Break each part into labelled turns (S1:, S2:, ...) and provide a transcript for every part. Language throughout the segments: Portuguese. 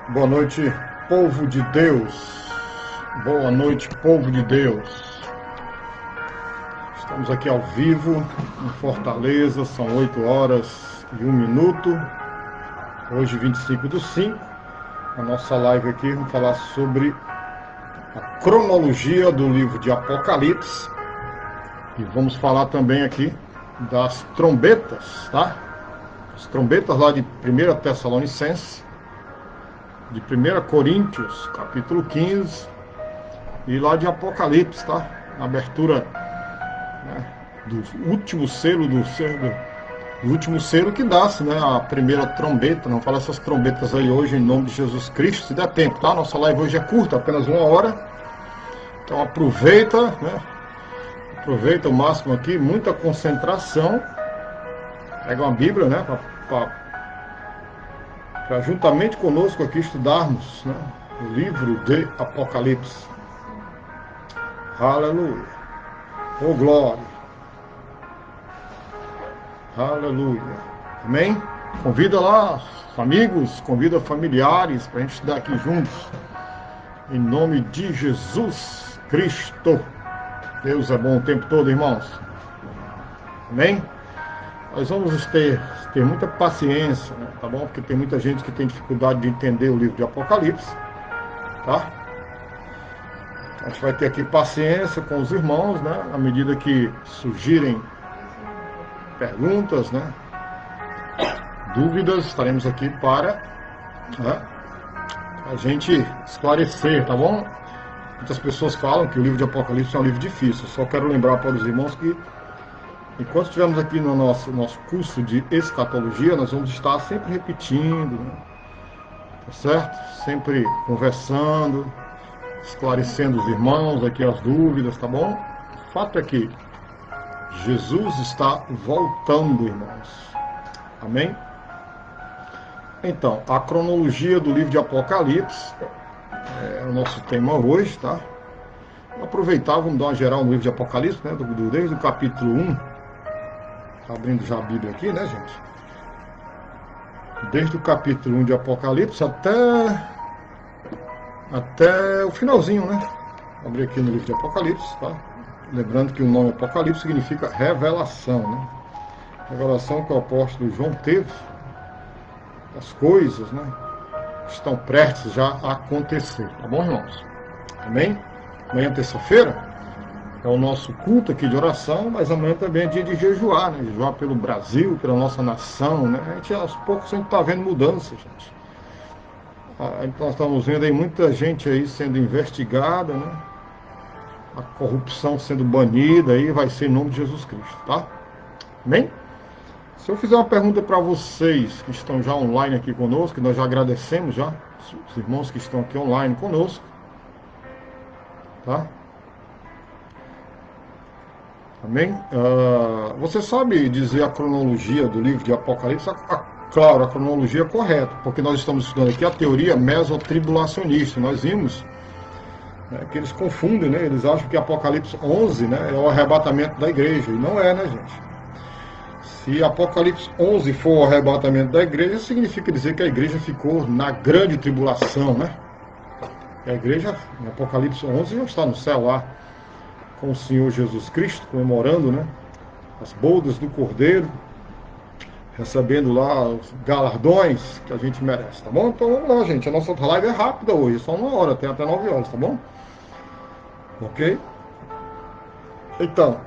S1: Boa noite, povo de Deus. Boa noite, povo de Deus. Estamos aqui ao vivo em Fortaleza, são 8h01. Hoje, 25/5. A nossa live aqui, vamos falar sobre a cronologia do livro de Apocalipse. E vamos falar também aqui das trombetas, tá? As trombetas lá de 1 Tessalonicenses, de 1 Coríntios, capítulo 15, e lá de Apocalipse, tá? A abertura, né, do último selo, do último selo que dá-se, né? A primeira trombeta. Não fala essas trombetas aí hoje em nome de Jesus Cristo, se der tempo, tá? Nossa live hoje é curta, apenas 1 hora. Então aproveita, né? Aproveita o máximo aqui, muita concentração. Pega uma Bíblia, né? Para juntamente conosco aqui estudarmos, né, o livro de Apocalipse. Aleluia. Oh, glória. Aleluia. Amém? Convida lá amigos, convida familiares para a gente estudar aqui juntos. Em nome de Jesus Cristo. Deus é bom o tempo todo, irmãos. Amém? Nós vamos ter muita paciência, né, tá bom? Porque tem muita gente que tem dificuldade de entender o livro de Apocalipse, tá? A gente vai ter aqui paciência com os irmãos, né? À medida que surgirem perguntas, né? Dúvidas, estaremos aqui para, né, a gente esclarecer, tá bom? Muitas pessoas falam que o livro de Apocalipse é um livro difícil. Eu só quero lembrar para os irmãos que, enquanto estivermos aqui no nosso curso de escatologia, nós vamos estar sempre repetindo, né? Tá certo? Sempre conversando, esclarecendo os irmãos aqui as dúvidas, tá bom? O fato é que Jesus está voltando, irmãos. Amém? Então, a cronologia do livro de Apocalipse é o nosso tema hoje, tá? Vou aproveitar, vamos dar uma geral no livro de Apocalipse, né? Desde o capítulo 1. Tá abrindo já a Bíblia aqui, né, gente? Desde o capítulo 1 de Apocalipse até o finalzinho, né? Vou abrir aqui no livro de Apocalipse, tá? Lembrando que o nome Apocalipse significa revelação, né? Revelação que o apóstolo João teve das coisas, né? Que estão prestes já a acontecer, tá bom, irmãos? Amém? Amanhã, terça-feira, é o nosso culto aqui de oração, mas amanhã também é dia de jejuar, né? Jejuar pelo Brasil, pela nossa nação, né? A gente, aos poucos, a gente está vendo mudança, gente. Nós estamos vendo aí muita gente aí sendo investigada, né? A corrupção sendo banida, aí vai ser em nome de Jesus Cristo, tá? Amém? Se eu fizer uma pergunta para vocês que estão já online aqui conosco, que nós já agradecemos já, os irmãos que estão aqui online conosco, tá? Amém? Você sabe dizer a cronologia do livro de Apocalipse? Claro, a cronologia é correta, porque nós estamos estudando aqui a teoria mesotribulacionista. Nós vimos, né, que eles confundem, né? Eles acham que Apocalipse 11, né, é o arrebatamento da igreja, e não é, né, gente? Se Apocalipse 11 for o arrebatamento da igreja, significa dizer que a igreja ficou na grande tribulação, né? E a igreja, em Apocalipse 11, já está no céu lá, com o Senhor Jesus Cristo, comemorando, né, as bodas do Cordeiro, recebendo lá os galardões que a gente merece, tá bom? Então vamos lá, gente, a nossa live é rápida hoje, só 1 hora, tem até 9 horas, tá bom? Ok? Então,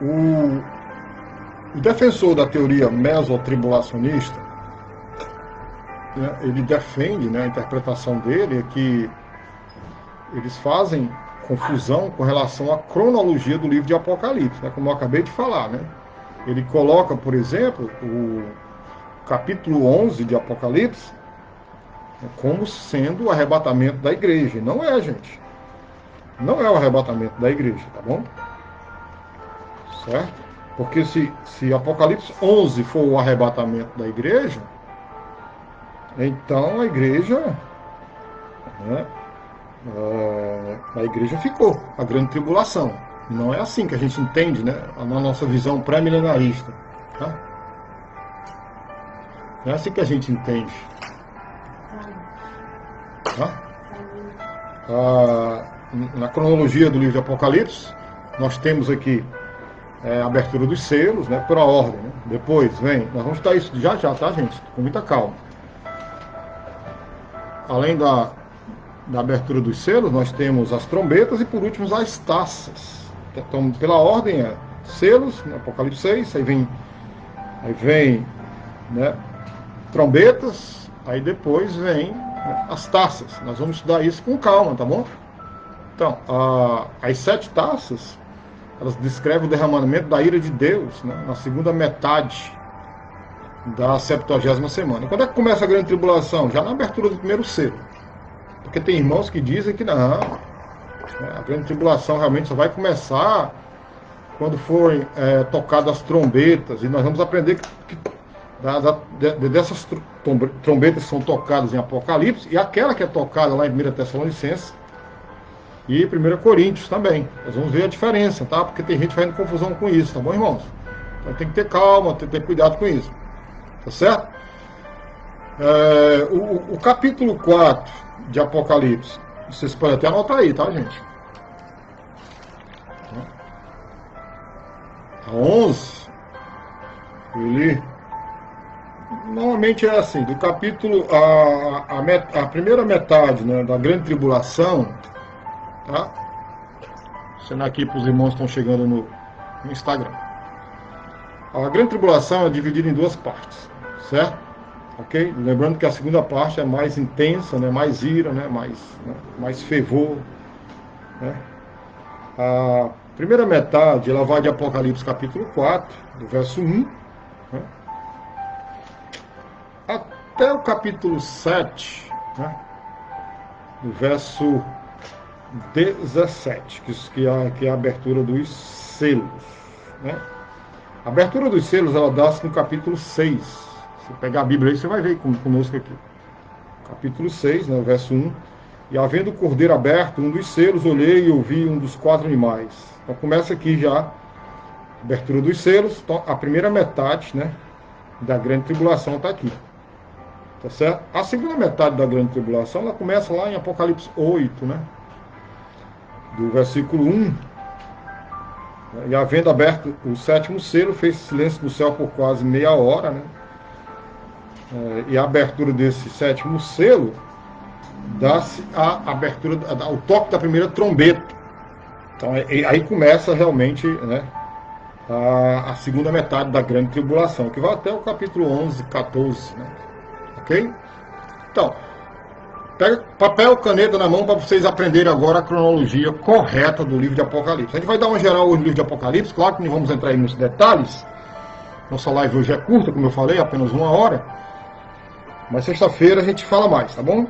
S1: o defensor da teoria mesotribulacionista, né, ele defende, né, a interpretação dele é que eles fazem confusão com relação à cronologia do livro de Apocalipse, né, como eu acabei de falar, né? Ele coloca, por exemplo, o capítulo 11 de Apocalipse, né, como sendo o arrebatamento da igreja. Não é, gente. Não é o arrebatamento da igreja, tá bom? Certo? Porque se Apocalipse 11 for o arrebatamento da igreja, então a igreja, né, a igreja ficou, a grande tribulação. Não é assim que a gente entende, né? Na nossa visão pré-milenarista. Tá? Não é assim que a gente entende. Tá? Na cronologia do livro de Apocalipse, nós temos aqui a abertura dos selos, né? Por ordem. Né? Depois vem, nós vamos estudar isso já, tá, gente? Com muita calma. Além da abertura dos selos, nós temos as trombetas e, por último, as taças. Então, pela ordem, selos, no Apocalipse 6, aí vem né, trombetas, aí depois vem as taças. Nós vamos estudar isso com calma, tá bom? Então, as 7 taças, elas descrevem o derramamento da ira de Deus, né, na segunda metade da 70ª semana. Quando é que começa a grande tribulação? Já na abertura do primeiro selo. Porque tem irmãos que dizem que não, a grande tribulação realmente só vai começar quando forem tocadas as trombetas. E nós vamos aprender que dessas trombetas que são tocadas em Apocalipse, e aquela que é tocada lá em 1 Tessalonicenses e 1 Coríntios também. Nós vamos ver a diferença, tá? Porque tem gente fazendo confusão com isso, tá bom, irmãos? Então tem que ter calma, tem que ter cuidado com isso. Tá certo? O capítulo 4 de Apocalipse, vocês podem até anotar aí, tá, gente? A 11, ele normalmente é assim, do capítulo, a primeira metade, né, da grande tribulação, tá? Sendo aqui para os irmãos que estão chegando no Instagram. A grande tribulação é dividida em 2 partes, certo? Ok? Lembrando que a segunda parte é mais intensa, né? Mais ira, né? Mais fervor. Né? A primeira metade, ela vai de Apocalipse capítulo 4, do verso 1, né? Até o capítulo 7, né? Do verso 17, que é a abertura dos selos. Né? A abertura dos selos, ela dá-se no capítulo 6. Se pegar a Bíblia aí, você vai ver conosco aqui. Capítulo 6, né, verso 1. E havendo o cordeiro aberto, um dos selos, olhei e ouvi um dos 4 animais. Então começa aqui já a abertura dos selos. Então, a primeira metade, né, da grande tribulação está aqui. Tá certo? A segunda metade da grande tribulação, ela começa lá em Apocalipse 8, né? Do versículo 1. E havendo aberto o 7º selo, fez silêncio no céu por quase meia hora, né? E a abertura desse 7º selo dá-se a abertura, o toque da primeira trombeta. Então aí começa realmente, né, a segunda metade da grande tribulação, que vai até o capítulo 11, 14, né? Ok? Então, pega papel, caneta na mão para vocês aprenderem agora a cronologia correta do livro de Apocalipse. A gente vai dar uma geral hoje no livro de Apocalipse, claro que não vamos entrar aí nos detalhes. Nossa live hoje é curta, como eu falei, apenas 1 hora. Mas sexta-feira a gente fala mais, tá bom?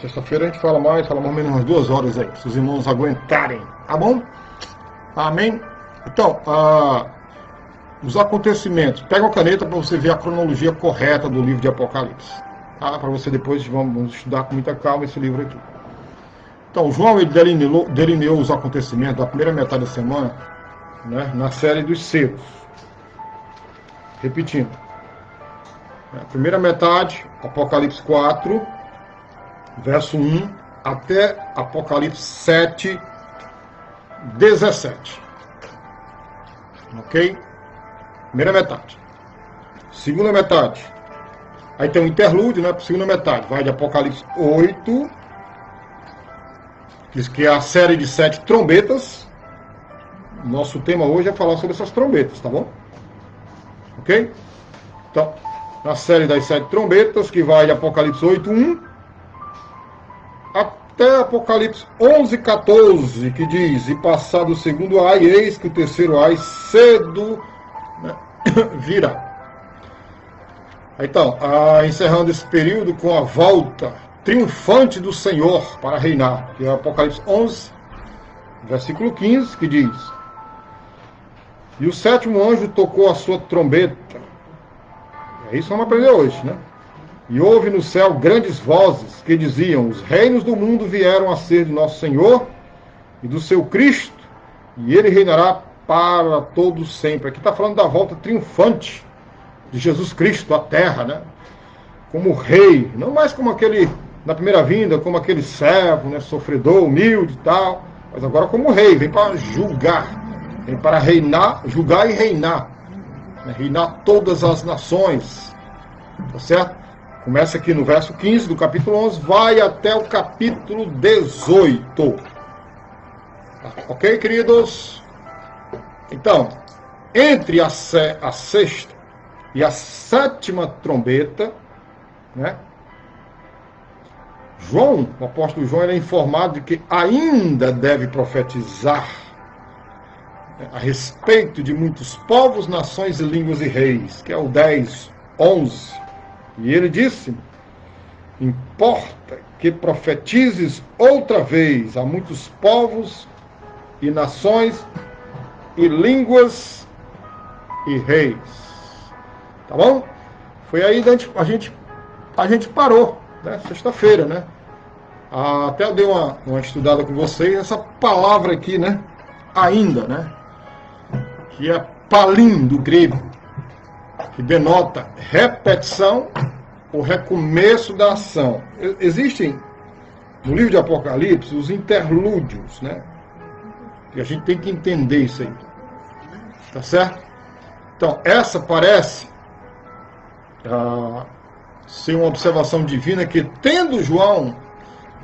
S1: Sexta-feira a gente fala mais ou menos umas 2 horas aí, se os irmãos aguentarem, tá bom? Amém? Então, os acontecimentos. Pega a caneta para você ver a cronologia correta do livro de Apocalipse. Tá? Para você depois, vamos estudar com muita calma esse livro aqui. Então, João ele delineou os acontecimentos da primeira metade da semana, né, na série dos selos. Repetindo. A primeira metade, Apocalipse 4, verso 1, até Apocalipse 7, 17. Ok? Primeira metade. Segunda metade. Aí tem um interlúdio, né? Segunda metade. Vai de Apocalipse 8, que é a série de 7 trombetas. Nosso tema hoje é falar sobre essas trombetas, tá bom? Ok? Então, na série das 7 trombetas, que vai de Apocalipse 8, 1, até Apocalipse 11, 14, que diz: e passado o segundo ai, eis que o terceiro ai cedo, né, virá. Então, encerrando esse período com a volta triunfante do Senhor para reinar, que é Apocalipse 11, versículo 15, que diz: e o 7º anjo tocou a sua trombeta. É isso que vamos aprender hoje, né? E houve no céu grandes vozes que diziam: os reinos do mundo vieram a ser de nosso Senhor e do seu Cristo, e ele reinará para todos sempre. Aqui está falando da volta triunfante de Jesus Cristo à terra, né? Como rei, não mais como aquele, na primeira vinda, como aquele servo, né? Sofredor, humilde e tal, mas agora como rei, vem para julgar, vem para reinar, julgar e reinar, né? Reinar todas as nações, tá certo? Começa aqui no verso 15 do capítulo 11, vai até o capítulo 18. Ok, queridos? Então, entre a sexta e a sétima trombeta, né? João, o apóstolo João, ele é informado de que ainda deve profetizar, né, a respeito de muitos povos, nações, línguas e reis, que é o 10, 11. E ele disse: importa que profetizes outra vez a muitos povos e nações e línguas e reis. Tá bom? Foi aí que a gente parou, né? Sexta-feira, né? Até eu dei uma estudada com vocês, essa palavra aqui, né? Ainda, né? Que é palim do grego, que denota repetição ou recomeço da ação. Existem no livro de Apocalipse os interlúdios, né? E a gente tem que entender isso aí. Tá certo? Então, essa parece ser uma observação divina que, tendo João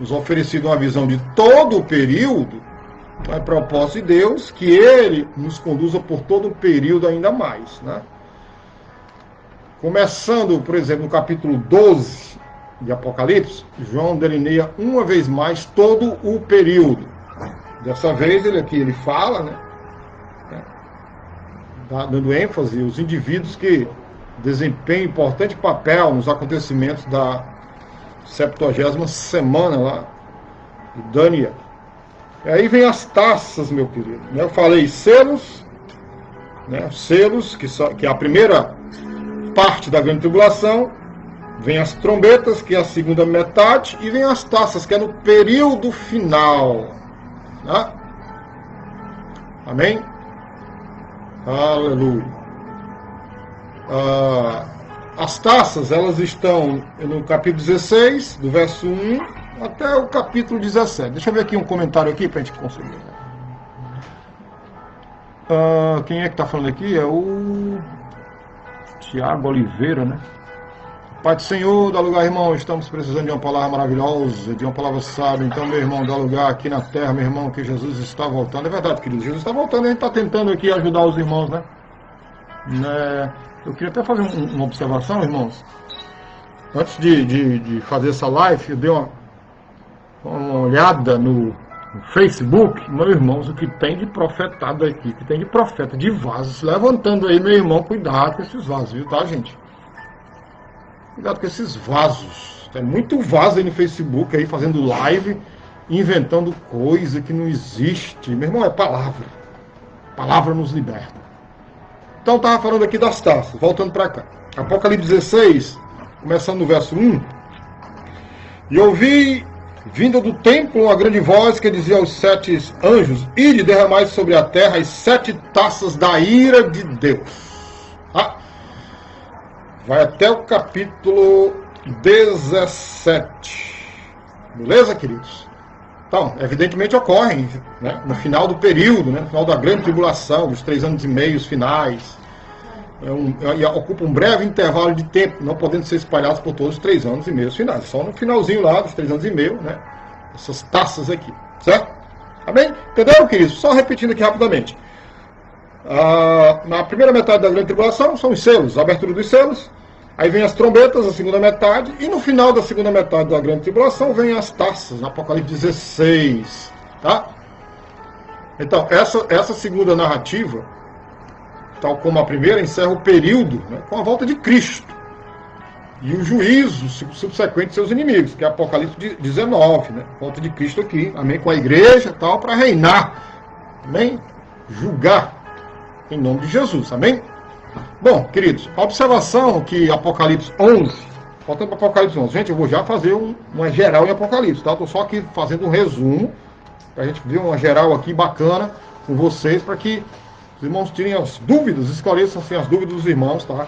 S1: nos oferecido uma visão de todo o período, é propósito de Deus que ele nos conduza por todo o período ainda mais, né? Começando, por exemplo, no capítulo 12 de Apocalipse, João delineia uma vez mais todo o período. Dessa vez ele fala, né, dando ênfase aos indivíduos que desempenham importante papel nos acontecimentos da 70ª semana lá de Daniel. E aí vem as taças, meu querido. Eu falei selos, né, selos, que é a primeira parte da grande tribulação. Vem as trombetas, que é a segunda metade, e vem as taças, que é no período final. Né? Amém? Aleluia. As taças, elas estão no capítulo 16, do verso 1 até o capítulo 17. Deixa eu ver aqui um comentário aqui para a gente conseguir. Quem é que está falando aqui? É o Tiago Oliveira, né? Pai do Senhor, dá lugar, irmão, estamos precisando de uma palavra maravilhosa, de uma palavra sábia. Então, meu irmão, dá lugar aqui na terra, meu irmão, que Jesus está voltando. É verdade, querido, Jesus está voltando, a gente está tentando aqui ajudar os irmãos, né? Eu queria até fazer uma observação, irmãos. Antes de fazer essa live, eu dei uma olhada no Facebook. Meus irmãos, o que tem de profetado aqui, o que tem de profeta, de vasos, levantando aí, meu irmão, cuidado com esses vasos, viu, tá, gente? Cuidado com esses vasos. Tem muito vaso aí no Facebook aí fazendo live, inventando coisa que não existe. Meu irmão, é palavra. Palavra nos liberta. Então estava falando aqui das taças, voltando para cá. Apocalipse 16, começando no verso 1. E ouvi, vinda do templo, uma grande voz que dizia aos 7 anjos: ide, derramai sobre a terra as 7 taças da ira de Deus. Vai até o capítulo 17. Beleza, queridos? Então, evidentemente ocorrem, né, no final do período, né, no final da grande tribulação, dos 3 anos e meio finais. Ocupa um breve intervalo de tempo, não podendo ser espalhados por todos os 3 anos e meio finais. Só no finalzinho lá dos 3 anos e meio, né? Essas taças aqui, certo? Amém? Entenderam, queridos? Só repetindo aqui rapidamente. Na primeira metade da grande tribulação são os selos, a abertura dos selos. Aí vem as trombetas, a segunda metade. E no final da segunda metade da grande tribulação vem as taças, Apocalipse 16. Tá? Então, essa segunda narrativa, tal como a primeira, encerra o período, né, com a volta de Cristo. E o juízo subsequente de seus inimigos, que é Apocalipse 19, né? Volta de Cristo aqui, amém? Com a igreja e tal, para reinar, amém? Julgar, em nome de Jesus, amém? Bom, queridos, a observação que Apocalipse 11, voltando para Apocalipse 11, gente, eu vou já fazer uma geral em Apocalipse, tá? Estou só aqui fazendo um resumo, para a gente ver uma geral aqui bacana, com vocês, para que os irmãos tirem as dúvidas, esclareçam assim, as dúvidas dos irmãos, tá?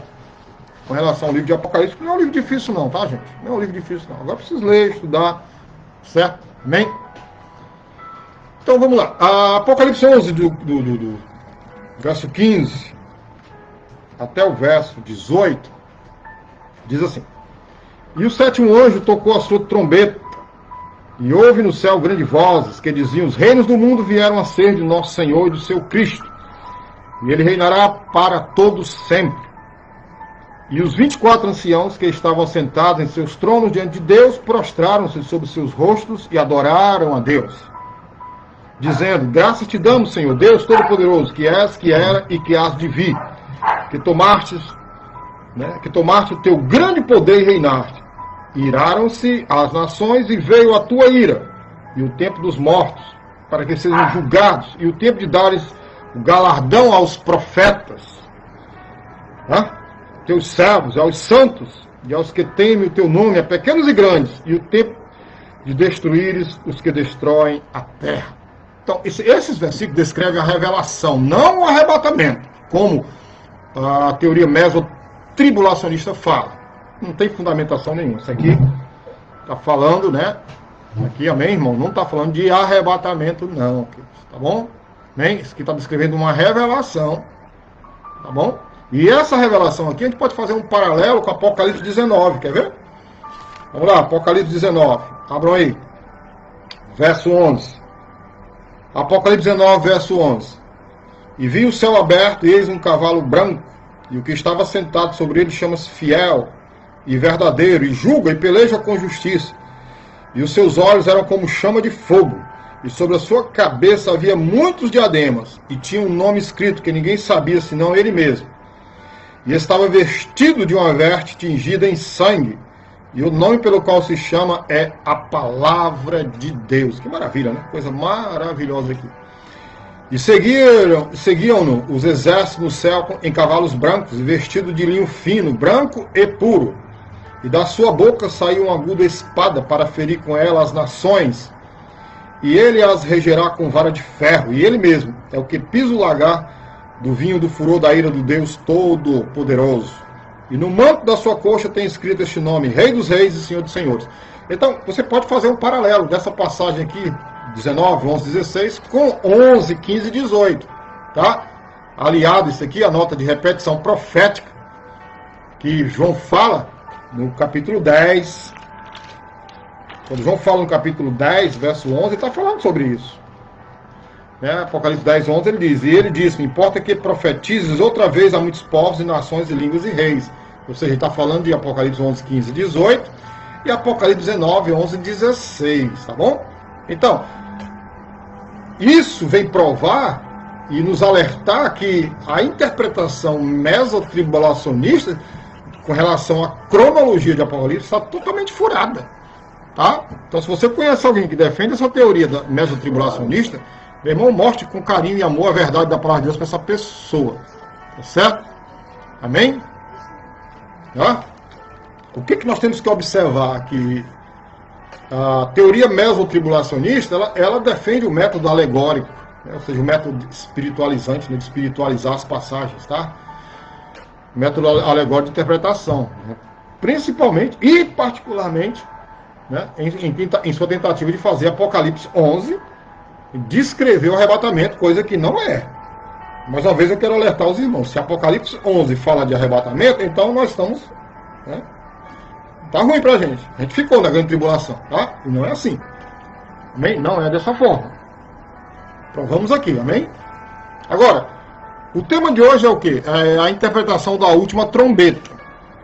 S1: Com relação ao livro de Apocalipse, que não é um livro difícil não, tá, gente? Não é um livro difícil não. Agora precisa ler, estudar, certo? Amém? Então vamos lá. Apocalipse 11, do verso 15 até o verso 18, diz assim: E o sétimo anjo tocou a sua trombeta, e houve no céu grandes vozes que diziam: Os reinos do mundo vieram a ser de nosso Senhor e do seu Cristo, e ele reinará para todos sempre. E os 24 anciãos que estavam sentados em seus tronos diante de Deus prostraram-se sobre seus rostos e adoraram a Deus, dizendo: Graças te damos, Senhor Deus Todo-Poderoso, que és, que era e que hás de vir, que tomaste o teu grande poder e reinaste. Iraram-se as nações e veio a tua ira, e o tempo dos mortos, para que sejam julgados, e o tempo de dares o galardão aos profetas, teus servos, aos santos, e aos que temem o teu nome, a pequenos e grandes, e o tempo de destruíres os que destroem a terra. Então, esses versículos descrevem a revelação, não o arrebatamento, como a teoria mesotribulacionista fala. Não tem fundamentação nenhuma. Isso aqui está falando, né? Aqui, amém, irmão? Não está falando de arrebatamento, não. Tá bom? Amém? Isso aqui está descrevendo uma revelação. Tá bom? E essa revelação aqui, a gente pode fazer um paralelo com Apocalipse 19. Quer ver? Vamos lá, Apocalipse 19. Abram aí. Verso 11. Apocalipse 19, verso 11. E vi o céu aberto, e eis um cavalo branco, e o que estava sentado sobre ele chama-se Fiel e Verdadeiro, e julga e peleja com justiça. E os seus olhos eram como chama de fogo, e sobre a sua cabeça havia muitos diademas, e tinha um nome escrito que ninguém sabia senão ele mesmo. E estava vestido de uma veste tingida em sangue, e o nome pelo qual se chama é a Palavra de Deus. Que maravilha, né? Coisa maravilhosa aqui. E seguiam-no os exércitos no céu em cavalos brancos, e vestido de linho fino, branco e puro. E da sua boca saiu uma aguda espada para ferir com ela as nações, e ele as regerá com vara de ferro, e ele mesmo é o que pisa o lagar do vinho do furor da ira do Deus Todo-Poderoso. E no manto da sua coxa tem escrito este nome: Rei dos Reis e Senhor dos Senhores. Então, você pode fazer um paralelo dessa passagem aqui, 19, 11, 16, com 11, 15 e 18. Tá? Aliado isso aqui, a nota de repetição profética, que João fala no capítulo 10. Quando João fala no capítulo 10, verso 11, ele está falando sobre isso. Né? Apocalipse 10, 11, ele diz: E ele diz: Importa que profetizes outra vez a muitos povos e nações e línguas e reis. Ou seja, ele está falando de Apocalipse 11, 15 e 18 e Apocalipse 19, 11 e 16. Tá bom? Então, isso vem provar e nos alertar que a interpretação mesotribulacionista com relação à cronologia de Apocalipse está totalmente furada. Tá? Então, se você conhece alguém que defende essa teoria da mesotribulacionista, meu irmão, mostre com carinho e amor a verdade da palavra de Deus para essa pessoa. Tá certo? Amém? Tá? O que nós temos que observar aqui? A teoria mesotribulacionista, ela defende o método alegórico, né? Ou seja, o método espiritualizante, né? De espiritualizar as passagens, tá? O método alegórico de interpretação, né? Principalmente e particularmente, né? Em sua tentativa de fazer Apocalipse 11 descrever o arrebatamento, coisa que não é. Mais uma vez eu quero alertar os irmãos: se Apocalipse 11 fala de arrebatamento, então nós estamos, né? Tá ruim pra gente. A gente ficou na grande tribulação, tá? E não é assim. Amém? Não é dessa forma. Então vamos aqui, amém? Agora, o tema de hoje é o quê? É a interpretação da última trombeta,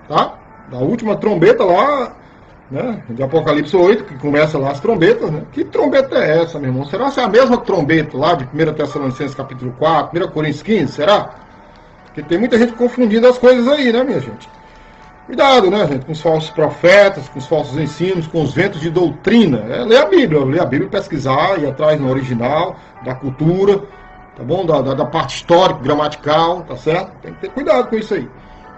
S1: tá? Da última trombeta lá, né? De Apocalipse 8, que começa lá as trombetas, né? Que trombeta é essa, meu irmão? Será que é a mesma trombeta lá de 1 Tessalonicenses capítulo 4, 1 Coríntios 15? Será? Porque tem muita gente confundindo as coisas aí, né, minha gente? Cuidado, né, gente, com os falsos profetas, com os falsos ensinos, com os ventos de doutrina. Ler a Bíblia, pesquisar, ir atrás no original, da cultura, tá bom? Da parte histórica, gramatical, tá certo? Tem que ter cuidado com isso aí.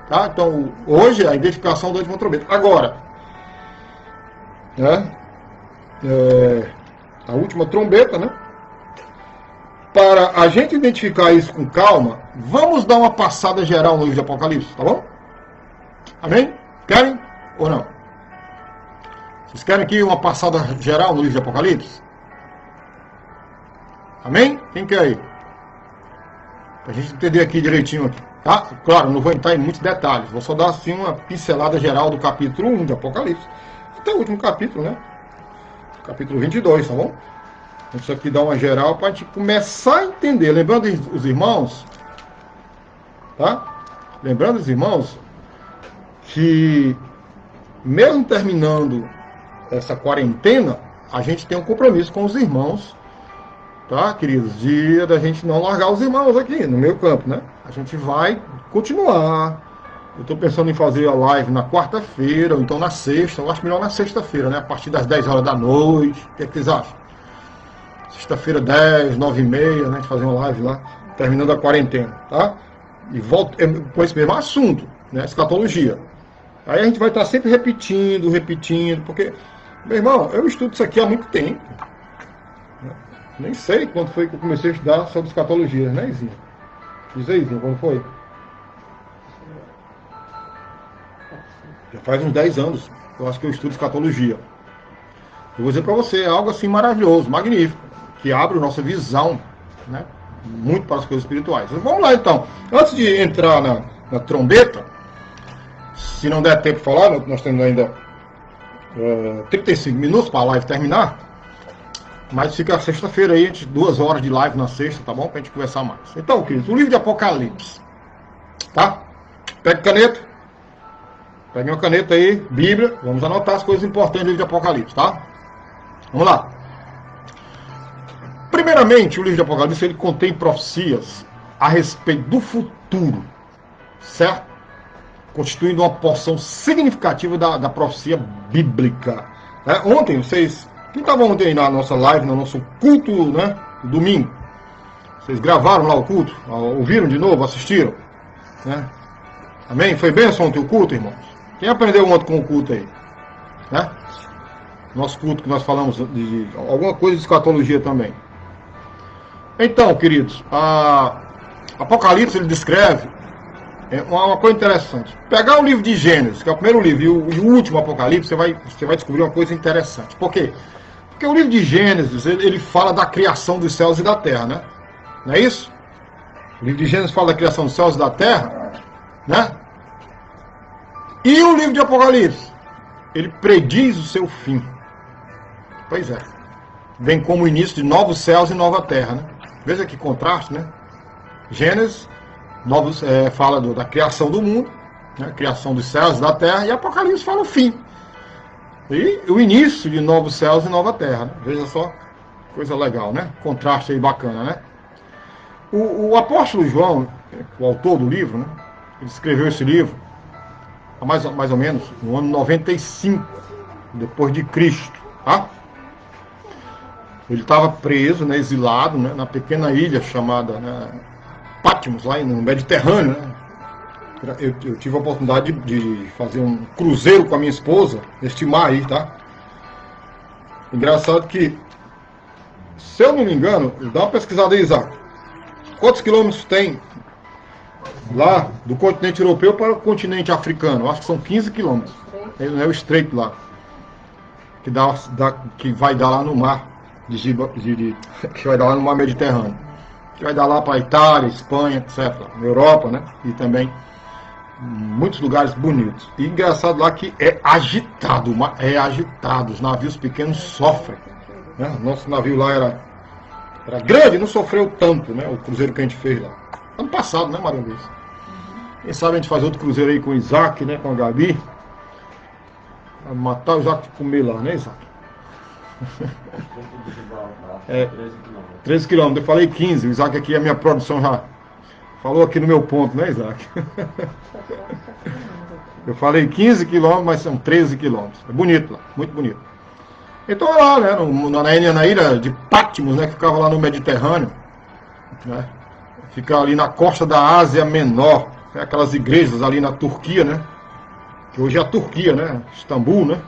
S1: Tá? Então, hoje, a identificação da última trombeta. Agora, né, a última trombeta, né? para a gente identificar isso com calma, vamos dar uma passada geral no livro de Apocalipse, tá bom? Amém? Querem ou não? Vocês querem aqui uma passada geral no livro de Apocalipse? Amém? Quem quer aí? Para a gente entender aqui direitinho aqui, tá? Claro, não vou entrar em muitos detalhes, vou só dar assim uma pincelada geral do capítulo 1 de Apocalipse, até o último capítulo, né? Capítulo 22, tá bom? Isso aqui dá uma geral para a gente começar a entender. Lembrando os irmãos, tá? Lembrando os irmãos que mesmo terminando essa quarentena, a gente tem um compromisso com os irmãos, tá, queridos? Da gente não largar os irmãos aqui no meio campo, né? A gente vai continuar. Eu estou pensando em fazer a live na quarta-feira, ou então na sexta. Eu acho melhor na sexta-feira, né? A partir das 10 horas da noite. O que é que vocês acham? Sexta-feira, 10, 9h30, né? A gente fazer uma live lá, terminando a quarentena, tá? E volto com esse mesmo assunto, né? Escatologia. Aí a gente vai estar sempre repetindo, porque, meu irmão, eu estudo isso aqui há muito tempo. Nem sei quando foi que eu comecei a estudar sobre escatologia, né, Izinho? Diz aí, Izinho, quando foi? Já faz uns 10 anos, eu acho que eu estudo escatologia. Eu vou dizer para você, é algo assim maravilhoso, magnífico, que abre a nossa visão, né, muito para as coisas espirituais. Vamos lá então, antes de entrar na trombeta, se não der tempo de falar, nós temos ainda 35 minutos para a live terminar, mas fica sexta-feira aí, 2 horas de live na sexta, tá bom? Pra gente conversar mais. Então, queridos, o livro de Apocalipse, tá? Pega caneta. Pegue uma caneta aí, Bíblia. Vamos anotar as coisas importantes do livro de Apocalipse, tá? Vamos lá. Primeiramente, o livro de Apocalipse, ele contém profecias a respeito do futuro, certo? Constituindo uma porção significativa da profecia bíblica. Ontem, vocês... Quem estava ontem aí na nossa live, no nosso culto, né? Domingo. Vocês gravaram lá o culto? Ouviram de novo? Assistiram? Né? Amém? Foi bênção ontem o culto, irmãos? Quem aprendeu ontem com o culto aí? Né? Nosso culto que nós falamos de alguma coisa de escatologia também. Então, queridos, Apocalipse ele descreve uma coisa interessante. Pegar o livro de Gênesis, que é o primeiro livro, e o último Apocalipse, você vai descobrir uma coisa interessante. Por quê? Porque o livro de Gênesis, ele fala da criação dos céus e da terra, né? Não é isso? O livro de Gênesis fala da criação dos céus e da terra, né? E o livro de Apocalipse, ele prediz o seu fim. Pois é. Bem como o início de novos céus e nova terra, né? Veja que contraste, né? Gênesis fala da criação do mundo, né? Criação dos céus e da terra, e Apocalipse fala o fim. E o início de novos céus e nova terra, né? Veja só, coisa legal, né? Contraste aí bacana, né? O apóstolo João, o autor do livro, né? Ele escreveu esse livro há mais ou menos no ano 95 depois de Cristo, tá? Ele estava preso, né, exilado, né, na pequena ilha chamada, né, Patmos, lá no Mediterrâneo, né? Eu tive a oportunidade de fazer um cruzeiro com a minha esposa, neste mar aí, tá? Engraçado que, se eu não me engano, dá uma pesquisada aí, Isaac. Quantos quilômetros tem lá do continente europeu para o continente africano? Eu acho que são 15 quilômetros. É o estreito lá, que vai dar lá no mar, que vai dar lá no mar Mediterrâneo. Que vai dar lá para a Itália, Espanha, etc. Europa, né? E também muitos lugares bonitos. E engraçado lá que é agitado, os navios pequenos sofrem, né? Nosso navio lá era grande, não sofreu tanto, né? O cruzeiro que a gente fez lá. Ano passado, né, Maria Luiz? Quem sabe a gente faz outro cruzeiro aí com o Isaac, né? Com a Gabi. Pra matar o Isaac de comer lá, né, Isaac? 13 quilômetros. Eu falei 15. O Isaac aqui, a minha produção já falou aqui no meu ponto, né, Isaac? Eu falei 15 quilômetros, mas são 13 quilômetros. É bonito lá, muito bonito. Então lá, né, na ilha de Patmos, né, que ficava lá no Mediterrâneo, né, fica ali na costa da Ásia Menor, né, aquelas igrejas ali na Turquia, né, que hoje é a Turquia, né, Istambul, né,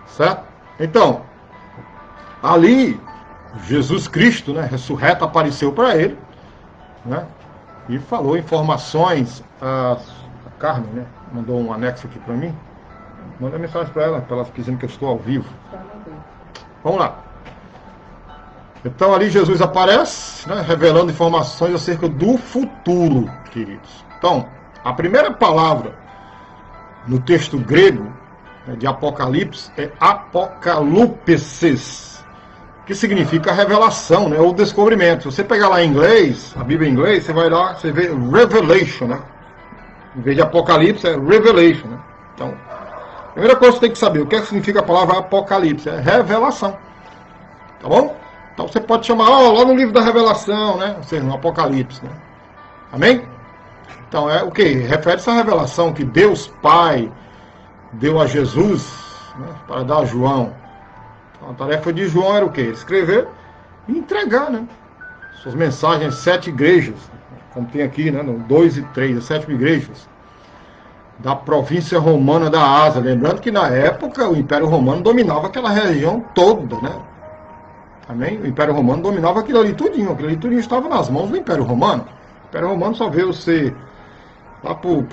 S1: certo? Então, ali Jesus Cristo, né, ressurreto, apareceu para ele, né, e falou informações. A Carmen, né, mandou um anexo aqui para mim. Manda mensagem para ela dizendo que eu estou ao vivo. Vamos lá. Então ali Jesus aparece, né, revelando informações acerca do futuro, queridos. Então, a primeira palavra no texto grego, né, de Apocalipse é apocalupses, que significa revelação, né, ou descobrimento. Se você pegar lá em inglês, a Bíblia em inglês, você vai lá, você vê revelation, né? Em vez de Apocalipse, é revelation, né? Então, a primeira coisa que você tem que saber, o que significa a palavra Apocalipse? É revelação. Tá bom? Então você pode chamar, lá no livro da revelação, né? Ou seja, no Apocalipse, né? Amém? Então é o que? Refere-se à revelação que Deus Pai deu a Jesus, né, para dar a João. Então, a tarefa de João era o quê? Escrever e entregar, né? Suas mensagens às 7 igrejas, como tem aqui, né? No 2 e 3, as 7 igrejas da província romana da Ásia. Lembrando que na época o Império Romano dominava aquela região toda, né? Amém? O Império Romano dominava aquilo ali tudinho. Aquilo ali tudinho estava nas mãos do Império Romano. O Império Romano só veio ser lá por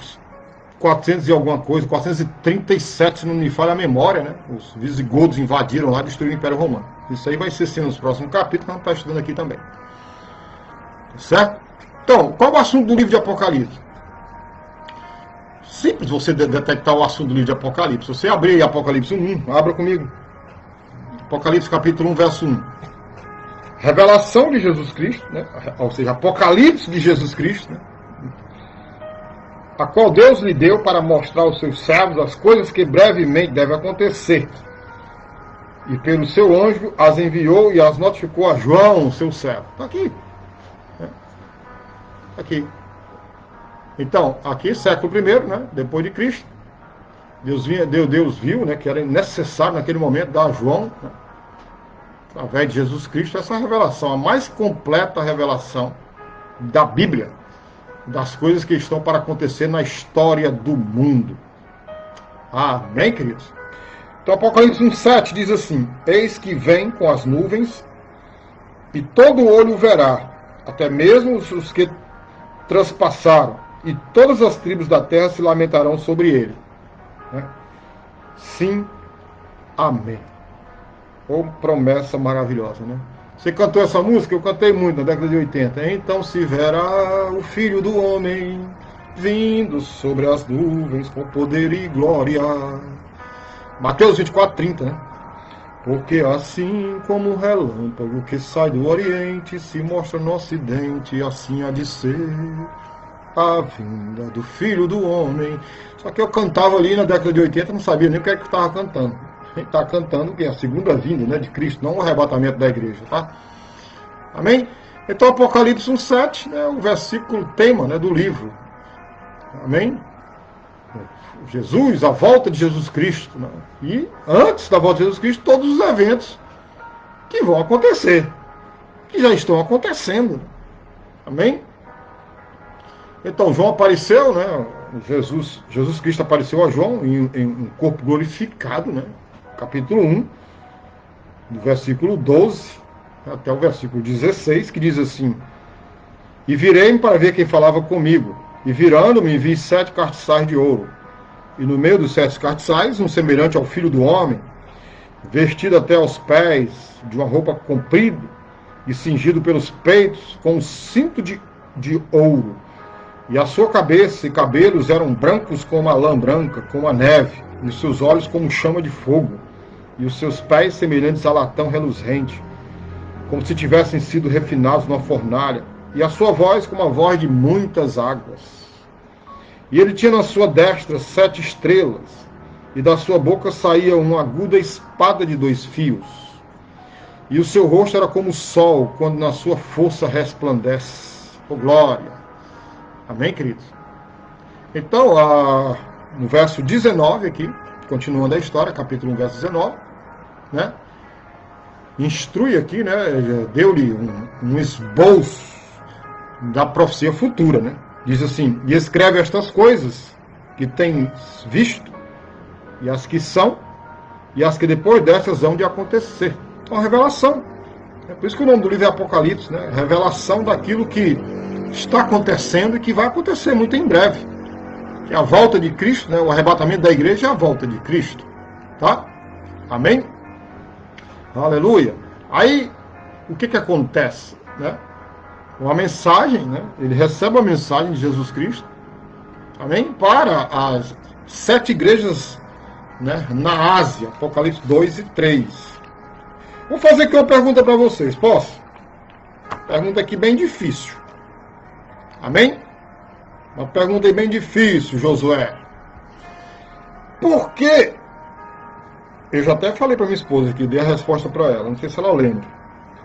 S1: 400 e alguma coisa, 437, se não me falha a memória, né? Os visigodos invadiram lá e destruíram o Império Romano. Isso aí vai ser sim nos próximos capítulos, que a gente está estudando aqui também. Certo? Então, qual é o assunto do livro de Apocalipse? Simples você detectar o assunto do livro de Apocalipse. Você abrir aí Apocalipse 1, abra comigo. Apocalipse capítulo 1, verso 1. Revelação de Jesus Cristo, né? Ou seja, Apocalipse de Jesus Cristo, né? A qual Deus lhe deu para mostrar aos seus servos as coisas que brevemente devem acontecer. E pelo seu anjo as enviou e as notificou a João, seu servo. Está aqui. Aqui. Então, aqui, século I, né, depois de Cristo, Deus viu, né, que era necessário naquele momento dar a João, né, através de Jesus Cristo, essa revelação, a mais completa revelação da Bíblia, das coisas que estão para acontecer na história do mundo. Amém, queridos? Então, Apocalipse 1,7 diz assim: eis que vem com as nuvens, e todo olho verá, até mesmo os que transpassaram, e todas as tribos da terra se lamentarão sobre ele. Né? Sim, amém. Oh, promessa maravilhosa, né? Você cantou essa música? Eu cantei muito na década de 80. Então se verá o Filho do Homem vindo sobre as nuvens com poder e glória. Mateus 24:30, né? Porque assim como o relâmpago que sai do Oriente se mostra no Ocidente, assim há de ser a vinda do Filho do Homem. Só que eu cantava ali na década de 80, não sabia nem o que é que eu estava cantando. A gente está cantando que é a segunda vinda, né, de Cristo, não o arrebatamento da igreja, tá? Amém? Então Apocalipse 1,7, né, o versículo tema, né, do livro. Amém? Jesus, a volta de Jesus Cristo, né? E antes da volta de Jesus Cristo, todos os eventos que vão acontecer, que já estão acontecendo. Amém? Então João apareceu, né? Jesus Cristo apareceu a João em um corpo glorificado, né? Capítulo 1, do versículo 12 até o versículo 16, que diz assim: e virei-me para ver quem falava comigo, e virando-me vi 7 castiçais de ouro, e no meio dos 7 castiçais um semelhante ao Filho do Homem, vestido até aos pés de uma roupa comprida e cingido pelos peitos com um cinto de ouro, e a sua cabeça e cabelos eram brancos como a lã branca, como a neve, e os seus olhos como chama de fogo, e os seus pés semelhantes a latão reluzente, como se tivessem sido refinados numa fornalha, e a sua voz como a voz de muitas águas. E ele tinha na sua destra 7 estrelas, e da sua boca saía uma aguda espada de 2 fios. E o seu rosto era como o sol, quando na sua força resplandece. Oh, glória! Amém, queridos? Então, no verso 19 aqui, continuando a história, capítulo 1, verso 19, né? Instrui aqui, né? Deu-lhe um esboço da profecia futura, né? Diz assim: e escreve estas coisas que tens visto, e as que são, e as que depois dessas hão de acontecer. Então, a revelação É por isso que o nome do livro é Apocalipse, né? Revelação daquilo que está acontecendo e que vai acontecer muito em breve. Que é a volta de Cristo, né? O arrebatamento da igreja é a volta de Cristo. Tá? Amém? Aleluia. Aí, o que acontece? Né? Uma mensagem, né? Ele recebe a mensagem de Jesus Cristo, amém? Para as 7 igrejas, né? Na Ásia, Apocalipse 2 e 3. Vou fazer aqui uma pergunta para vocês, posso? Pergunta aqui bem difícil. Amém? Uma pergunta bem difícil, Josué. Por que? Eu já até falei para minha esposa aqui, dei a resposta para ela, não sei se ela lembra.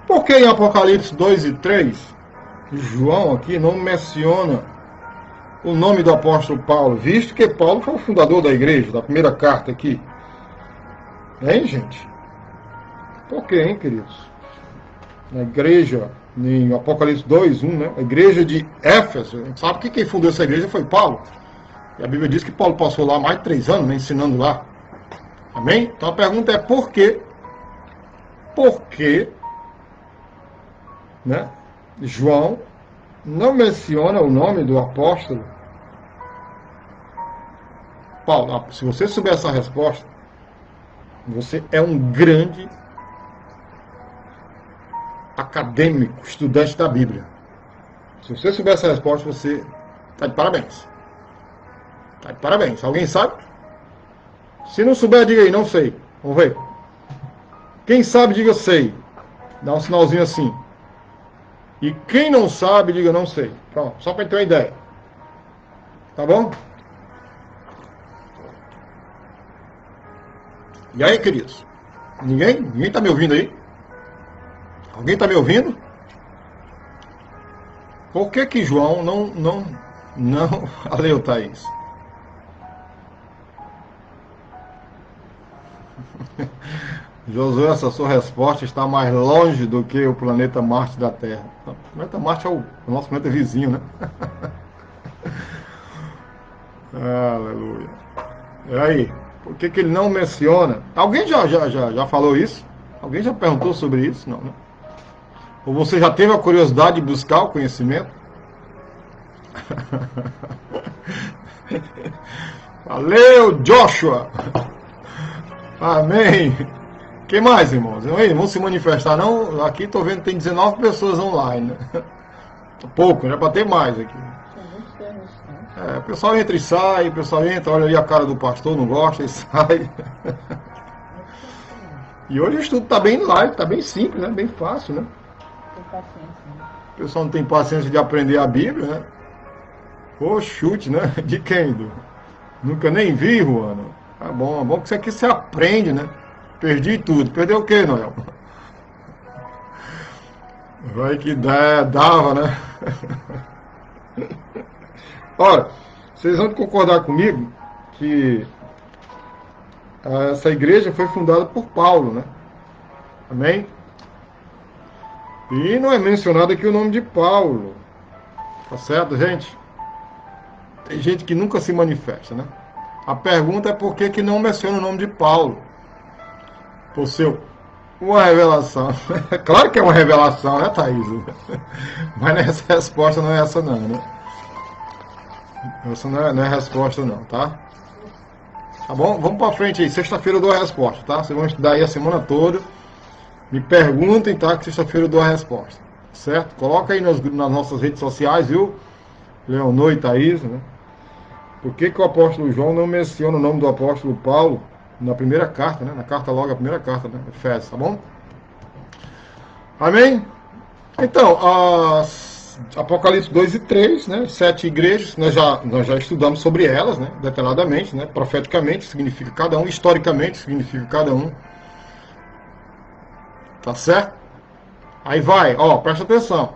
S1: Por que em Apocalipse 2 e 3, João aqui não menciona o nome do apóstolo Paulo, visto que Paulo foi o fundador da igreja, da primeira carta aqui? Hein, gente? Por que, hein, queridos? Na igreja, em Apocalipse 2, 1, né? A igreja de Éfeso, a gente sabe que quem fundou essa igreja foi Paulo. E a Bíblia diz que Paulo passou lá mais de 3 anos, né, ensinando lá. Amém? Então a pergunta é por quê? Por que, né, João não menciona o nome do apóstolo Paulo? Se você souber essa resposta, você é um grande acadêmico, estudante da Bíblia. Se você souber essa resposta, você está de parabéns. Está de parabéns. Alguém sabe? Se não souber, diga aí, não sei. Vamos ver. Quem sabe, diga sei. Dá um sinalzinho assim. E quem não sabe, diga não sei. Pronto, só para ter uma ideia. Tá bom? E aí, queridos? Ninguém? Ninguém está me ouvindo aí? Alguém está me ouvindo? Por que João não Valeu, Thaís. Josué, essa sua resposta está mais longe do que o planeta Marte da Terra. O planeta Marte é o nosso planeta vizinho, né? Aleluia. E aí, por que ele não menciona? Alguém já falou isso? Alguém já perguntou sobre isso? Não, né? Ou você já teve a curiosidade de buscar o conhecimento? Valeu, Joshua! Amém! Quem mais, irmãos? Aí, vão se manifestar, não? Aqui estou vendo que tem 19 pessoas online. Né? Pouco, né? Para ter mais aqui. O pessoal entra e sai, o pessoal entra, olha ali a cara do pastor, não gosta e sai. E hoje o estudo está bem live, está bem simples, né? Bem fácil, né? O pessoal não tem paciência de aprender a Bíblia, né? Ô, chute, né? De quem? Nunca nem vi, Juana. Tá bom, é bom que isso aqui você aprende, né? Perdi tudo. Perdeu o quê, Noel? Vai que dava, né? Ora, vocês vão concordar comigo que essa igreja foi fundada por Paulo, né? Amém? E não é mencionado aqui o nome de Paulo. Tá certo, gente? Tem gente que nunca se manifesta, né? A pergunta é por que não menciona o nome de Paulo? Por ser uma revelação. Claro que é uma revelação, né, Thaís? Mas essa resposta não é essa não, né? Essa não é a resposta não, tá? Tá bom? Vamos pra frente aí. Sexta-feira eu dou a resposta, tá? Vocês vão estudar aí a semana toda. Me perguntem, tá? Que sexta-feira eu dou a resposta. Certo? Coloca aí nas nossas redes sociais, viu? Leonor e Thaís, né? Por que o apóstolo João não menciona o nome do apóstolo Paulo na primeira carta, né? Na carta logo, a primeira carta, né? Efésios, tá bom? Amém? Então, Apocalipse 2 e 3, né? 7 igrejas, nós já estudamos sobre elas, né? Detalhadamente, né? Profeticamente significa cada um, historicamente significa cada um. Tá certo? Aí vai, ó, presta atenção.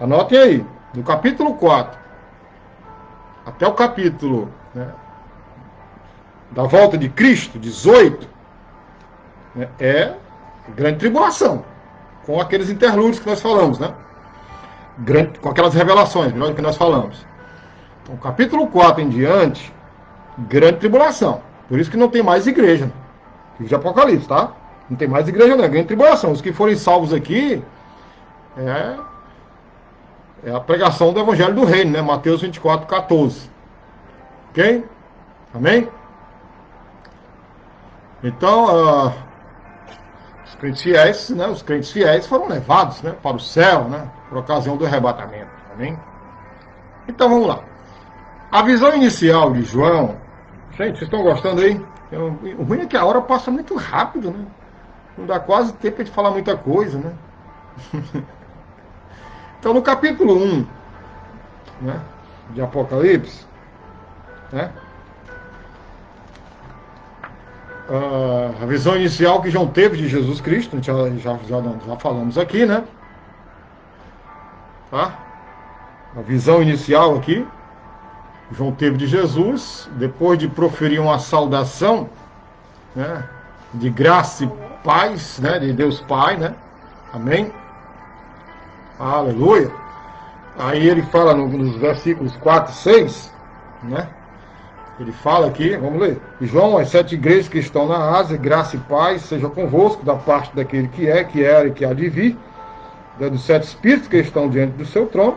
S1: Anotem aí, do capítulo 4 até o capítulo, né, da volta de Cristo, 18, né, é grande tribulação, com aqueles interlúdios que nós falamos, né? Com aquelas revelações, melhor do que nós falamos. Então, capítulo 4 em diante, grande tribulação. Por isso que não tem mais igreja, livro de Apocalipse, tá? Não tem mais igreja, não. É grande tribulação. Os que forem salvos aqui é a pregação do Evangelho do Reino, né? Mateus 24, 14. Ok? Amém? Então, os crentes fiéis foram levados, né, para o céu, né, por ocasião do arrebatamento. Amém? Então vamos lá. A visão inicial de João. Gente, vocês estão gostando aí? O ruim é que a hora passa muito rápido, né? Não dá quase tempo de falar muita coisa, né? Então no capítulo 1, né, de Apocalipse, né, a visão inicial que João teve de Jesus Cristo, já falamos aqui, né? Tá? A visão inicial aqui, João teve de Jesus, depois de proferir uma saudação, né, de graça e paz, né, de Deus Pai, né? Amém? Aleluia! Aí ele fala nos versículos 4 e 6, né? Ele fala aqui, vamos ler. João, as 7 igrejas que estão na Ásia, graça e paz seja convosco, da parte daquele que é, que era e que há de vir, dos 7 espíritos que estão diante do seu trono,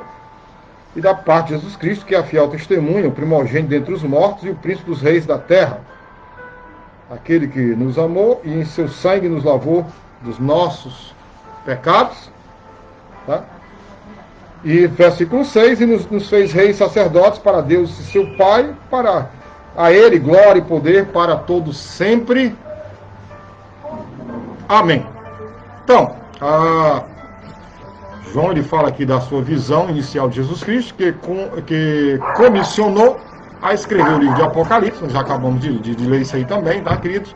S1: e da parte de Jesus Cristo, que é a fiel testemunha, o primogênito dentre os mortos e o príncipe dos reis da terra. Aquele que nos amou e em seu sangue nos lavou dos nossos pecados. Tá? E versículo 6, e nos fez reis sacerdotes para Deus e seu Pai, para a Ele glória e poder para todos sempre. Amém. Então, João ele fala aqui da sua visão inicial de Jesus Cristo, que comissionou a escrever o livro de Apocalipse. Nós já acabamos de ler isso aí também, tá, queridos?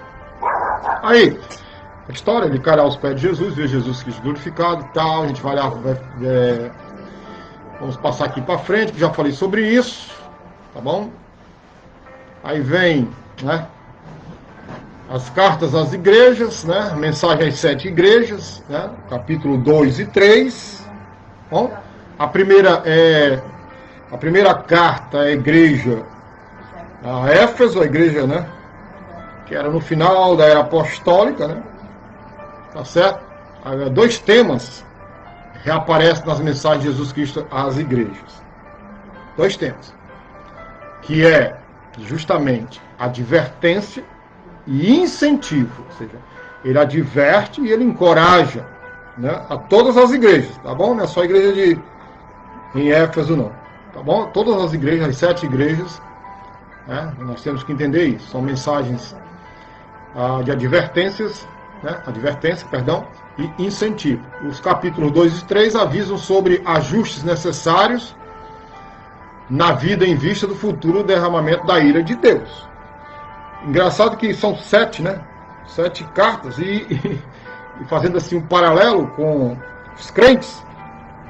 S1: Aí, a história de cair aos pés de Jesus, ver Jesus Cristo glorificado e tal. A gente vai lá, vamos passar aqui para frente, que já falei sobre isso, tá bom? Aí vem, né, as cartas às igrejas, né, mensagem às 7 igrejas, né, capítulo 2 e 3. Bom, a primeira carta à igreja, a Éfeso, a igreja, né, que era no final da era apostólica, né, tá certo? Aí, 2 temas reaparecem nas mensagens de Jesus Cristo às igrejas. 2 temas, que é justamente advertência e incentivo, ou seja, ele adverte e ele encoraja, né, a todas as igrejas, tá bom? Não é só a igreja em Éfeso, não, tá bom? Todas as igrejas, as 7 igrejas, né, nós temos que entender isso, são mensagens de advertência, e incentivo. Os capítulos 2 e 3 avisam sobre ajustes necessários na vida em vista do futuro derramamento da ira de Deus. Engraçado que são 7, né? 7 cartas e fazendo assim um paralelo com os crentes,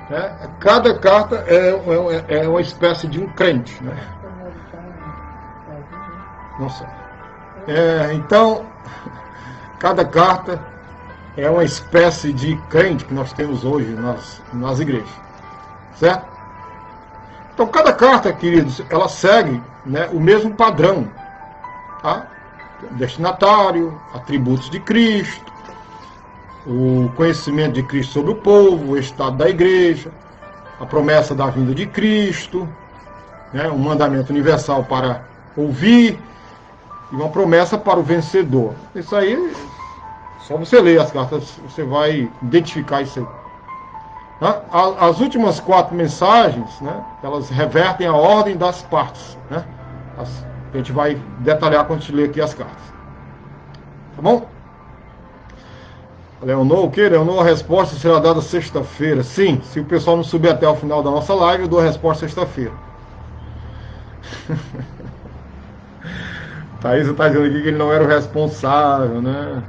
S1: né? Cada carta é uma espécie de um crente, né? Não sei. Então, cada carta é uma espécie de crente que nós temos hoje nas igrejas, certo? Então, cada carta, queridos, ela segue, né, o mesmo padrão, tá? Destinatário, atributos de Cristo, o conhecimento de Cristo sobre o povo, o estado da igreja, a promessa da vinda de Cristo, né, um mandamento universal para ouvir e uma promessa para o vencedor. Isso aí, só você ler as cartas, você vai identificar isso aí. As últimas 4 mensagens, né, elas revertem a ordem das partes, né? A gente vai detalhar quando a gente ler aqui as cartas. Tá bom? Leonor, o que? Leonor, a resposta será dada sexta-feira. Sim, se o pessoal não subir até o final da nossa live, eu dou a resposta sexta-feira. Thaís está dizendo aqui que ele não era o responsável, né?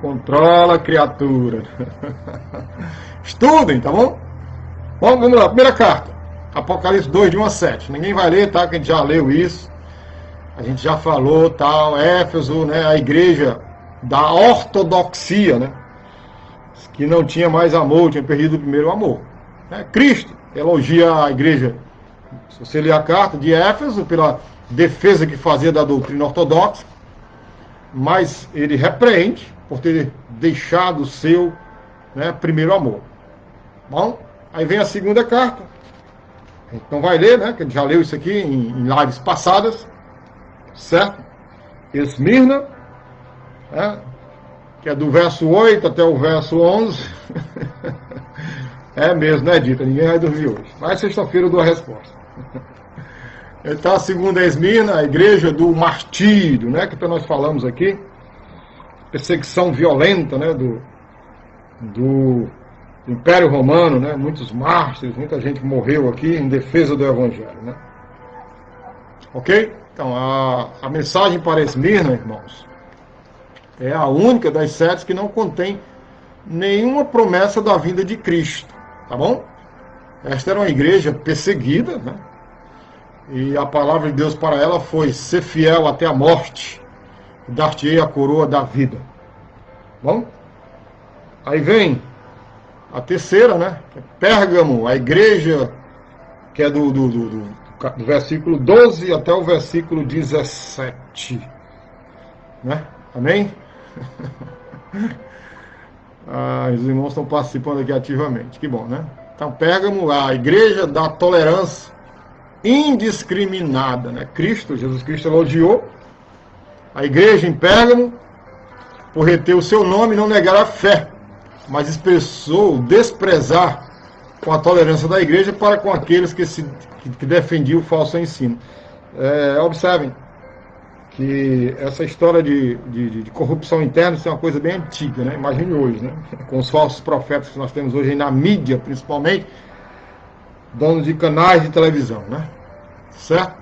S1: Controla a criatura. Estudem, tá bom? Bom, vamos lá. Primeira carta. Apocalipse 2, de 1 a 7. Ninguém vai ler, tá? Que a gente já leu isso. A gente já falou, tal. Éfeso, né? A igreja da ortodoxia, né? Que não tinha mais amor, tinha perdido o primeiro amor. Né? Cristo elogia a igreja. Se você ler a carta de Éfeso, pela defesa que fazia da doutrina ortodoxa, mas ele repreende, por ter deixado o seu, né, primeiro amor. Bom, aí vem a segunda carta. Então vai ler, né, que ele já leu isso aqui em lives passadas, certo? Esmirna, né, que é do verso 8 até o verso 11. É mesmo, né, Dita? Ninguém vai dormir hoje. Mas sexta-feira eu dou a resposta. Então, a segunda é Esmirna, a igreja do martírio, né, que nós falamos aqui. Perseguição violenta, né, do Império Romano, né, muitos mártires, muita gente morreu aqui em defesa do Evangelho, né. Ok? Então, a mensagem para Esmirna, irmãos, é a única das 7 que não contém nenhuma promessa da vinda de Cristo, tá bom? Esta era uma igreja perseguida, né? E a palavra de Deus para ela foi: ser fiel até a morte, dar-te-ei a coroa da vida. Bom? Aí vem a terceira, né? Pérgamo, a igreja que é do versículo 12 até o versículo 17. Né? Amém? Os irmãos estão participando aqui ativamente. Que bom, né? Então, Pérgamo, a igreja da tolerância indiscriminada, né? Jesus Cristo elogiou a igreja em Pérgamo por reter o seu nome e não negar a fé, mas expressou desprezar com a tolerância da igreja para com aqueles que defendiam o falso ensino. Observem que essa história de corrupção interna, isso é uma coisa bem antiga, né? Imagine hoje, né? Com os falsos profetas que nós temos hoje na mídia, principalmente, donos de canais de televisão, né? Certo?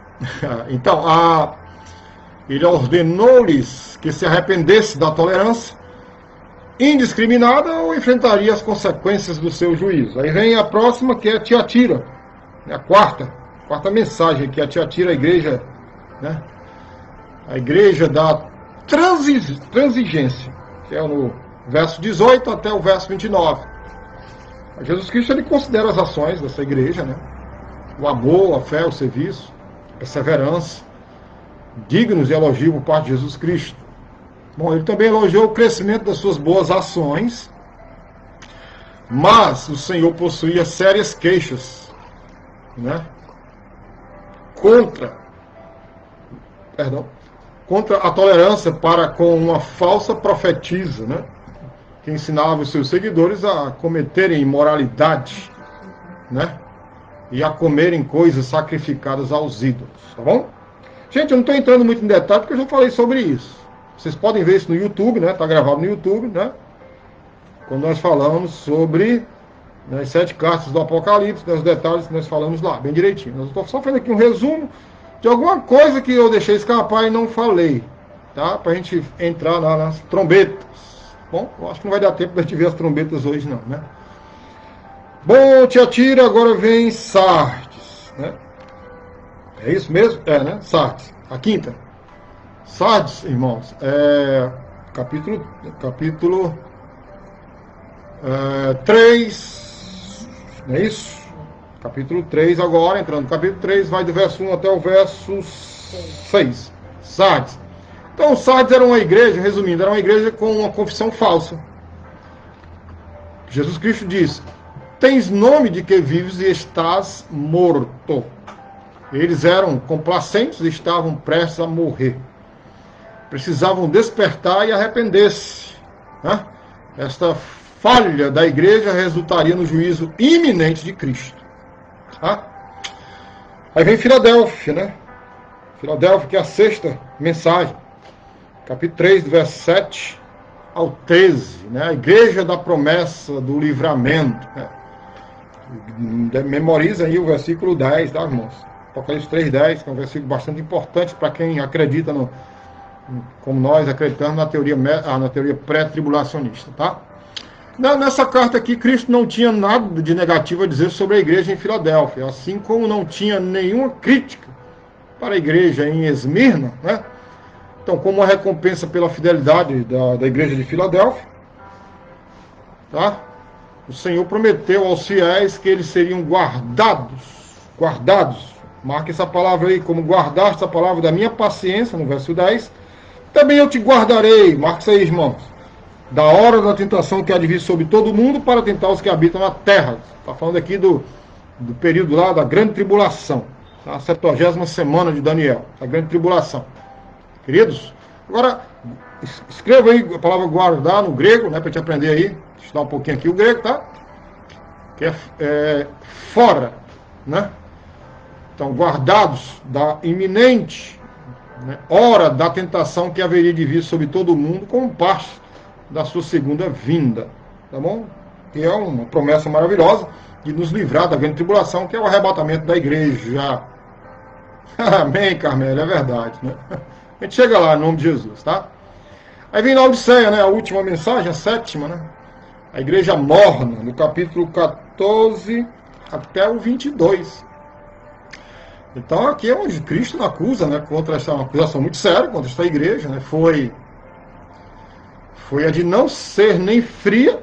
S1: Então, ele ordenou-lhes que se arrependesse da tolerância indiscriminada ou enfrentaria as consequências do seu juízo. Aí vem a próxima, que é Tiatira, a quarta mensagem aqui, a Tiatira, a igreja, né? A igreja da transigência, que é no verso 18 até o verso 29. Jesus Cristo, ele considera as ações dessa igreja, né? O amor, a fé, o serviço, a perseverança, dignos de elogio por parte de Jesus Cristo. Bom, ele também elogiou o crescimento das suas boas ações, mas o Senhor possuía sérias queixas, né? Contra a tolerância para com uma falsa profetisa, né? Que ensinava os seus seguidores a cometerem imoralidade, né? E a comerem coisas sacrificadas aos ídolos, tá bom? Gente, eu não estou entrando muito em detalhe porque eu já falei sobre isso. Vocês podem ver isso no YouTube, né? Está gravado no YouTube, né? Quando nós falamos sobre, né, as 7 cartas do Apocalipse, né, os detalhes que nós falamos lá, bem direitinho. Nós estou só fazendo aqui um resumo de alguma coisa que eu deixei escapar e não falei, tá? Para a gente entrar nas trombetas. Bom, eu acho que não vai dar tempo para a gente ver as trombetas hoje não, né? Bom, Tiatira, agora vem Sardes, né? É isso mesmo? Né? Sardes, a quinta. Sardes, irmãos, capítulo 3, não é isso? Capítulo 3 agora, entrando no capítulo 3, vai do verso 1 até o verso 6. Sardes. Então, Sardes era uma igreja, resumindo, era uma igreja com uma confissão falsa. Jesus Cristo diz: tens nome de que vives e estás morto. Eles eram complacentes e estavam prestes a morrer. Precisavam despertar e arrepender-se, né? Esta falha da igreja resultaria no juízo iminente de Cristo. Tá? Aí vem Filadélfia, né? Filadélfia, que é a 6ª mensagem. Capítulo 3, do verso 7 ao 13, né? A igreja da promessa do livramento, né? Memoriza aí o versículo 10, tá, irmãos? Apocalipse 3:10, que é um versículo bastante importante para quem acredita como nós acreditamos na teoria pré-tribulacionista, tá? Nessa carta aqui, Cristo não tinha nada de negativo a dizer sobre a igreja em Filadélfia, assim como não tinha nenhuma crítica para a igreja em Esmirna, né? Então, como uma recompensa pela fidelidade da igreja de Filadélfia, tá? O Senhor prometeu aos fiéis que eles seriam guardados, marque essa palavra aí, como guardaste a palavra da minha paciência, no verso 10, também eu te guardarei, marque isso aí, irmãos, da hora da tentação que há de vir sobre todo mundo para tentar os que habitam na terra. Está falando aqui do período lá da grande tribulação, tá? A 70ª semana de Daniel, a grande tribulação. Queridos, agora escreva aí a palavra guardar no grego, né, para te aprender aí, estudar um pouquinho aqui o grego, tá? Que é fora, né? Então, guardados da iminente, né, hora da tentação que haveria de vir sobre todo mundo como parte da sua segunda vinda, tá bom? Que é uma promessa maravilhosa de nos livrar da grande tribulação, que é o arrebatamento da igreja. Amém, Carmelo, é verdade, né? A gente chega lá, em nome de Jesus, tá? Aí vem na Odisseia, né? A última mensagem, a 7ª, né? A igreja morna, no capítulo 14 até o 22. Então aqui é onde Cristo acusa, né? Contra essa, uma acusação muito séria contra esta igreja, né? Foi a de não ser nem fria,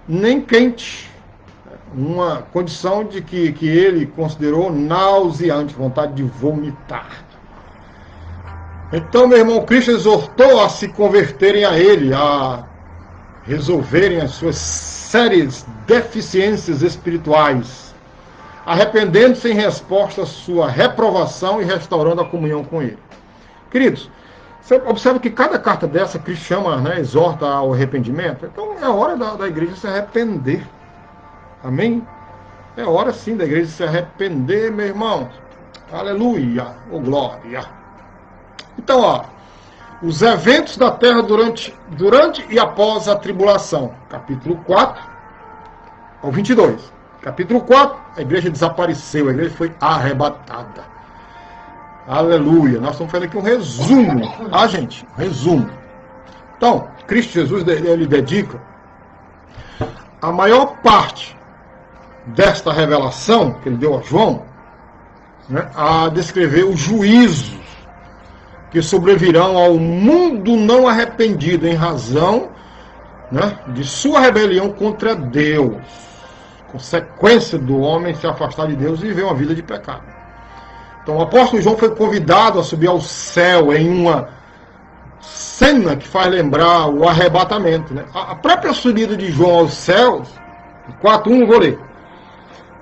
S1: nem quente. Uma condição de que ele considerou nauseante, vontade de vomitar. Então, meu irmão, Cristo exortou a se converterem a ele, a resolverem as suas sérias deficiências espirituais, arrependendo-se em resposta à sua reprovação e restaurando a comunhão com ele. Queridos, você observa que cada carta dessa Cristo chama, né, exorta ao arrependimento. Então é hora da igreja se arrepender. Amém? É hora sim da igreja se arrepender, meu irmão. Aleluia, oh glória. Então, ó, os eventos da terra durante e após a tribulação. Capítulo 4 ao 22. Capítulo 4, a igreja desapareceu, a igreja foi arrebatada. Aleluia. Nós estamos fazendo aqui um resumo, tá, gente? Um resumo. Então, Cristo Jesus, ele dedica a maior parte desta revelação que ele deu a João, né, a descrever os juízos que sobrevirão ao mundo não arrependido em razão, né, de sua rebelião contra Deus, consequência do homem se afastar de Deus e viver uma vida de pecado. Então o apóstolo João foi convidado a subir ao céu em uma cena que faz lembrar o arrebatamento, né? A própria subida de João aos céus, 4:1, vou ler.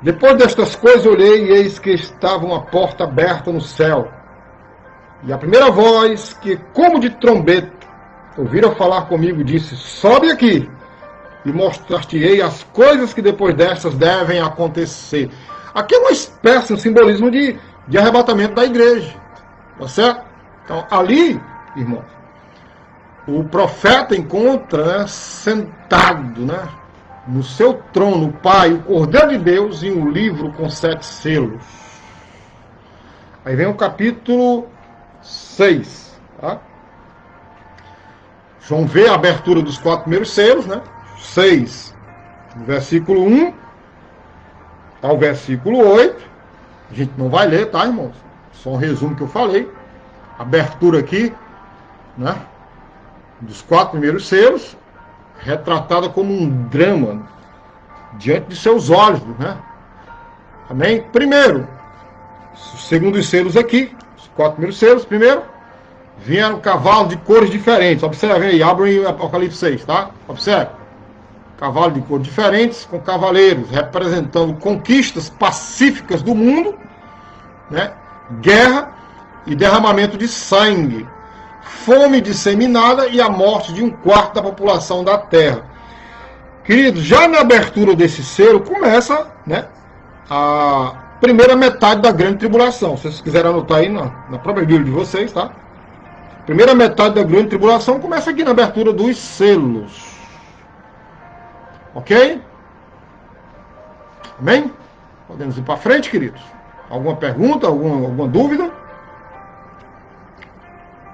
S1: Depois destas coisas olhei e eis que estava uma porta aberta no céu. E a primeira voz, que como de trombeta, ouviram falar comigo, disse: sobe aqui e mostrar-te-ei as coisas que depois destas devem acontecer. Aqui é uma espécie, um simbolismo de arrebatamento da igreja. Tá certo? Então, ali, irmãos, o profeta encontra, né, sentado, né, no seu trono, o Pai, o Cordeiro de Deus, e um livro com 7 selos. Aí vem o capítulo 6. Tá? João vê a abertura dos 4 primeiros selos, né? 6, versículo 1 ao versículo 8. A gente não vai ler, tá, irmãos? Só um resumo que eu falei. Abertura aqui, né, dos 4 primeiros selos, retratada como um drama diante de seus olhos, né? Amém? Primeiro, segundo os selos aqui, os 4 primeiros selos, primeiro, vieram cavalos de cores diferentes. Observem aí, abrem o Apocalipse 6, tá? Observe. Cavalos de cores diferentes, com cavaleiros, representando conquistas pacíficas do mundo, né? Guerra e derramamento de sangue, fome disseminada e a morte de 1/4 da população da terra. Queridos, já na abertura desse selo começa, né, a primeira metade da grande tribulação. Se vocês quiserem anotar aí na própria Bíblia de vocês, tá? Primeira metade da grande tribulação começa aqui na abertura dos selos. Ok? Amém? Podemos ir para frente, queridos? Alguma pergunta, alguma dúvida?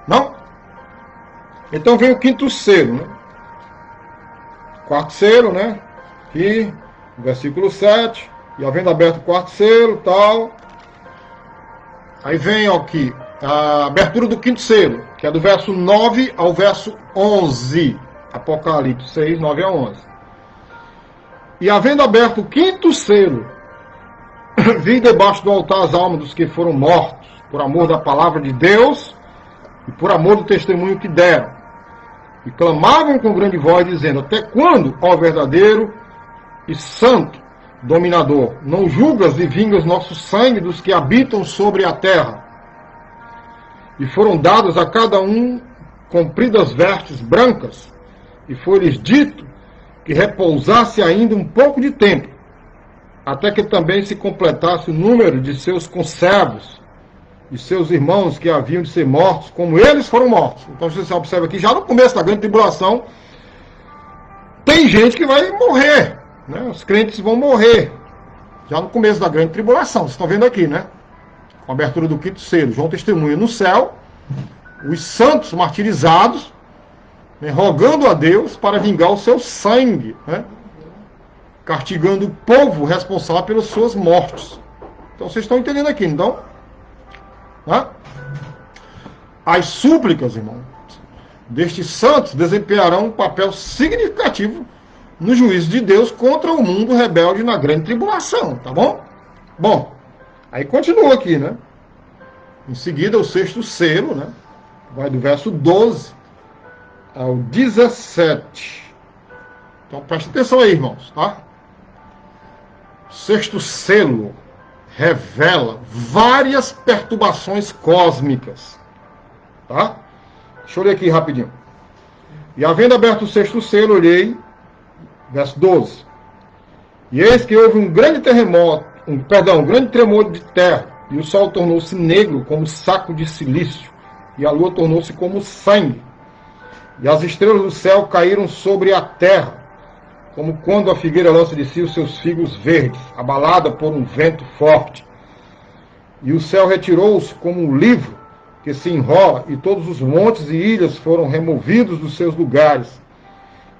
S1: Não? Então vem o 5º selo, né? 4º selo, né? Aqui, versículo 7. E havendo aberto o 4º selo, tal. Aí vem aqui a abertura do 5º selo, que é do verso 9 ao verso 11. Apocalipse 6, 9 a 11. E havendo aberto o 5º selo, vi debaixo do altar as almas dos que foram mortos, por amor da palavra de Deus e por amor do testemunho que deram. e clamavam com grande voz, dizendo: até quando, ó verdadeiro e santo dominador, não julgas e vingas nosso sangue dos que habitam sobre a terra? E foram dados a cada um compridas vestes brancas, e foi-lhes dito que repousasse ainda um pouco de tempo, até que também se completasse o número de seus conservos e seus irmãos que haviam de ser mortos, como eles foram mortos. Então você observa aqui, já no começo da grande tribulação, tem gente que vai morrer, né? Os crentes vão morrer, já no começo da grande tribulação. Vocês estão vendo aqui, né? Com a abertura do quinto selo, João testemunha no céu, os santos martirizados, né, rogando a Deus para vingar o seu sangue, né? Castigando o povo responsável pelas suas mortes. Então vocês estão entendendo aqui, então? Né? As súplicas, irmão, destes santos desempenharão um papel significativo no juízo de Deus contra o mundo rebelde na grande tribulação, tá bom? Bom, aí continua aqui, né? Em seguida, o sexto selo, né? Vai do verso 12 ao 17. Então preste atenção aí, irmãos, tá? O sexto selo revela várias perturbações cósmicas, tá? Deixa eu ler aqui rapidinho. E havendo aberto o sexto selo, olhei, verso 12, e eis que houve um grande terremoto, um grande tremor de terra, e o sol tornou-se negro como saco de silício, e a lua tornou-se como sangue, e as estrelas do céu caíram sobre a terra, como quando a figueira lança de si os seus figos verdes, abalada por um vento forte. E o céu retirou-se como um livro que se enrola, e todos os montes e ilhas foram removidos dos seus lugares.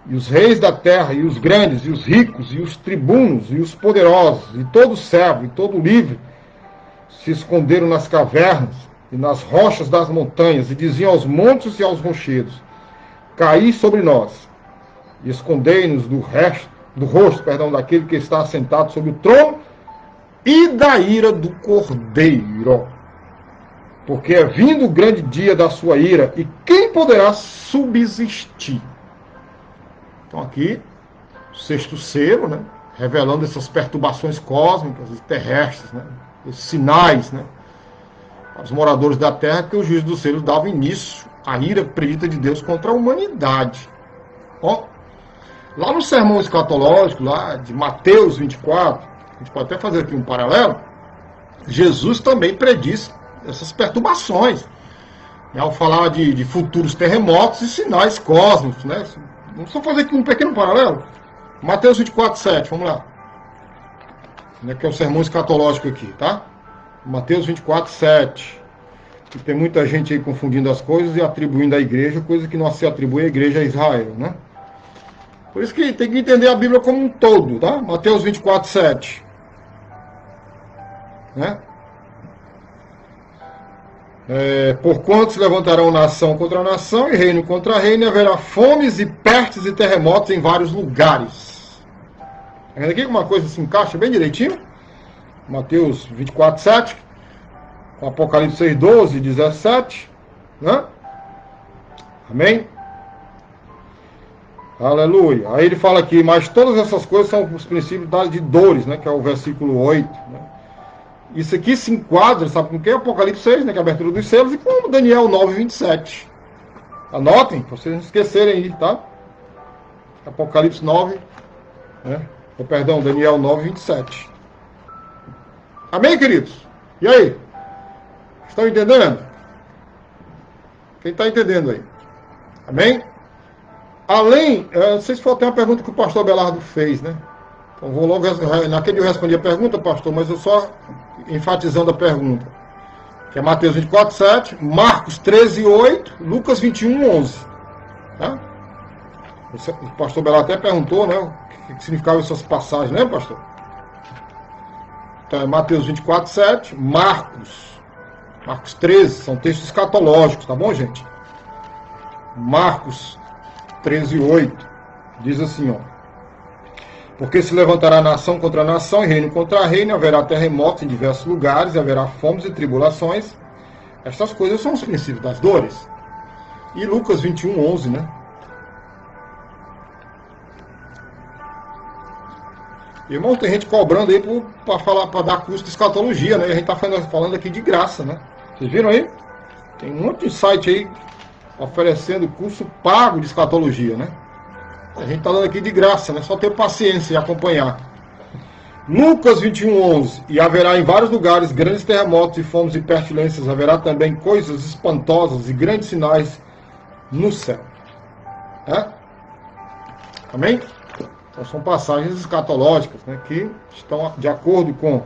S1: E os reis da terra, e os grandes, e os ricos, e os tribunos, e os poderosos, e todo servo, e todo livre, se esconderam nas cavernas e nas rochas das montanhas, e diziam aos montes e aos rochedos: caí sobre nós, e escondei-nos do rosto daquele que está assentado sobre o trono e da ira do Cordeiro. Porque é vindo o grande dia da sua ira, e quem poderá subsistir? Então aqui, o sexto selo, né, revelando essas perturbações cósmicas e terrestres, né, esses sinais, né, aos moradores da terra, que o juízo dos selos dava início à ira predita de Deus contra a humanidade. Ó, lá no sermão escatológico, lá de Mateus 24, a gente pode até fazer aqui um paralelo, Jesus também prediz essas perturbações, né, ao falar de futuros terremotos e sinais cósmicos, né? Vamos só fazer aqui um pequeno paralelo. Mateus 24, 7, vamos lá. Né, que é o sermão escatológico aqui, tá? Mateus 24, 7. Que tem muita gente aí confundindo as coisas e atribuindo à igreja coisa que não se atribui à igreja a Israel, né? Por isso que tem que entender a Bíblia como um todo, tá? Mateus 24, 7. Né? Porquanto se levantarão nação contra nação e reino contra reino, e haverá fomes e pestes e terremotos em vários lugares. Tá vendo aqui que uma coisa se encaixa bem direitinho? Mateus 24, 7, com Apocalipse 6, 12 e 17. Né? Amém? Aleluia. Aí ele fala aqui, mas todas essas coisas são os princípios de dores, né? Que é o versículo 8. Né? Isso aqui se enquadra, sabe com que? Apocalipse 6, né? Que é a abertura dos selos, e com Daniel 9, 27. Anotem, para vocês não esquecerem aí, tá? Apocalipse 9, né? Perdão, Daniel 9, 27. Amém, queridos? E aí? Estão entendendo? Quem está entendendo aí? Amém? Além, não sei se for até uma pergunta que o pastor Belardo fez, né? Então vou logo, naquele eu respondi a pergunta, pastor, mas eu só enfatizando a pergunta. Que é Mateus 24, 7, Marcos 13, 8, Lucas 21, 11. Tá? O pastor Belardo até perguntou, né? O que significavam essas passagens, né, pastor? Então é Mateus 24, 7, Marcos 13, são textos escatológicos, tá bom, gente? Marcos 13, 8, diz assim, ó: porque se levantará nação contra nação e reino contra reino, haverá terremotos em diversos lugares, haverá fomes e tribulações. Estas coisas são os princípios das dores. E Lucas 21, 11, né? Irmão, tem gente cobrando aí para dar curso de escatologia, né? E a gente tá falando aqui de graça, né? Vocês viram aí? Tem um monte de site aí oferecendo curso pago de escatologia, né? A gente tá dando aqui de graça, né? Só ter paciência e acompanhar. Lucas 21:11. E haverá em vários lugares grandes terremotos e fomes e pestilências. Haverá também coisas espantosas e grandes sinais no céu. É? Amém? Então são passagens escatológicas, né, que estão de acordo com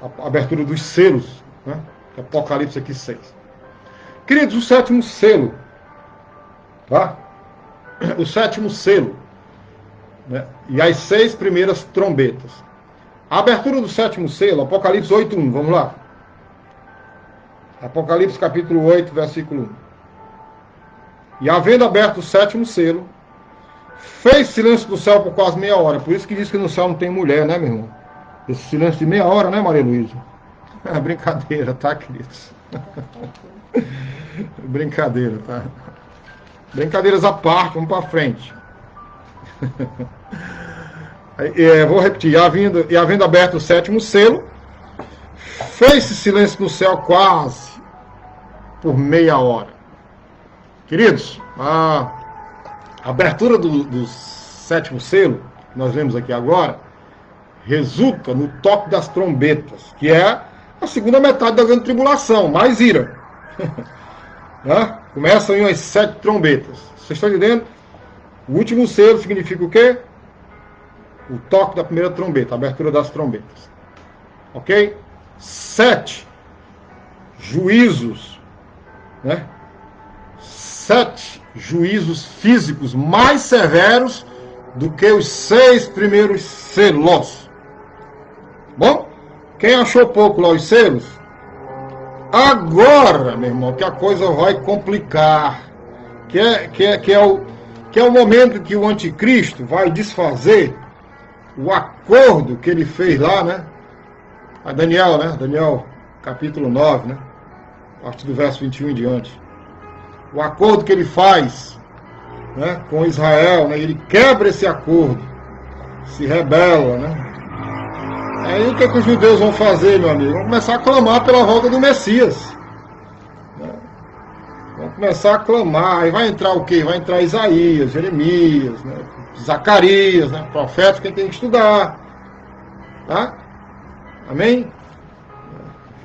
S1: a abertura dos selos, né? Apocalipse aqui 6. Queridos, o sétimo selo, tá? O sétimo selo, né? E as 6 primeiras trombetas. A abertura do sétimo selo, Apocalipse 8:1, vamos lá. Apocalipse capítulo 8, versículo 1. E havendo aberto o sétimo selo, fez silêncio do céu por quase meia hora. Por isso que diz que no céu não tem mulher, né, meu irmão? Esse silêncio de meia hora, né, Maria Luísa? É brincadeira, tá, queridos? Brincadeira, tá? Brincadeiras à parte, vamos para frente. Vou repetir. E havendo aberto o sétimo selo, fez-se silêncio no céu quase por meia hora. Queridos, a abertura do sétimo selo, que nós lemos aqui agora, resulta no toque das trombetas, que é a segunda metade da grande tribulação, mais ira. Né? Começam em umas 7 trombetas. Vocês estão entendendo? O último selo significa o quê? O toque da primeira trombeta, a abertura das trombetas. Ok? 7 juízos, né? 7 juízos físicos mais severos do que os 6 primeiros selos. Bom, quem achou pouco lá os selos? Agora, meu irmão, que a coisa vai complicar. Que é o momento que o anticristo vai desfazer o acordo que ele fez lá, né? A Daniel, né? Daniel capítulo 9, né? A partir do verso 21 em diante. O acordo que ele faz, né, com Israel, né? Ele quebra esse acordo, se rebela, né? Aí o que os judeus vão fazer, meu amigo? Vão começar a clamar pela volta do Messias. Né? Vão começar a clamar. Aí vai entrar o quê? Vai entrar Isaías, Jeremias, né? Zacarias, né? Profetas que tem que estudar. Tá? Amém?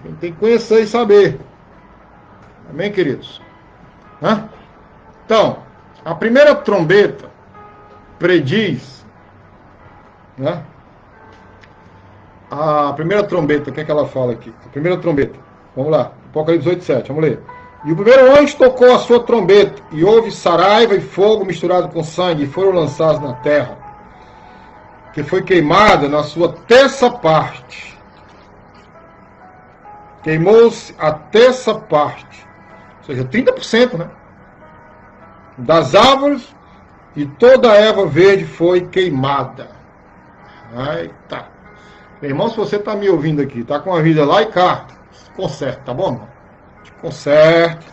S1: A gente tem que conhecer e saber. Amém, queridos? Hã? Então, a primeira trombeta prediz, né? A primeira trombeta, o que é que ela fala aqui? A primeira trombeta, vamos lá, Apocalipse 8:7, vamos ler. E o primeiro anjo tocou a sua trombeta, e houve saraiva e fogo misturado com sangue, e foram lançados na terra, que foi queimada na sua terça parte. Queimou-se a terça parte, ou seja, 30%, né? Das árvores, e toda a erva verde foi queimada. Eita. Meu irmão, se você está me ouvindo aqui, está com a vida lá e cá, conserte, tá bom, irmão? Conserte.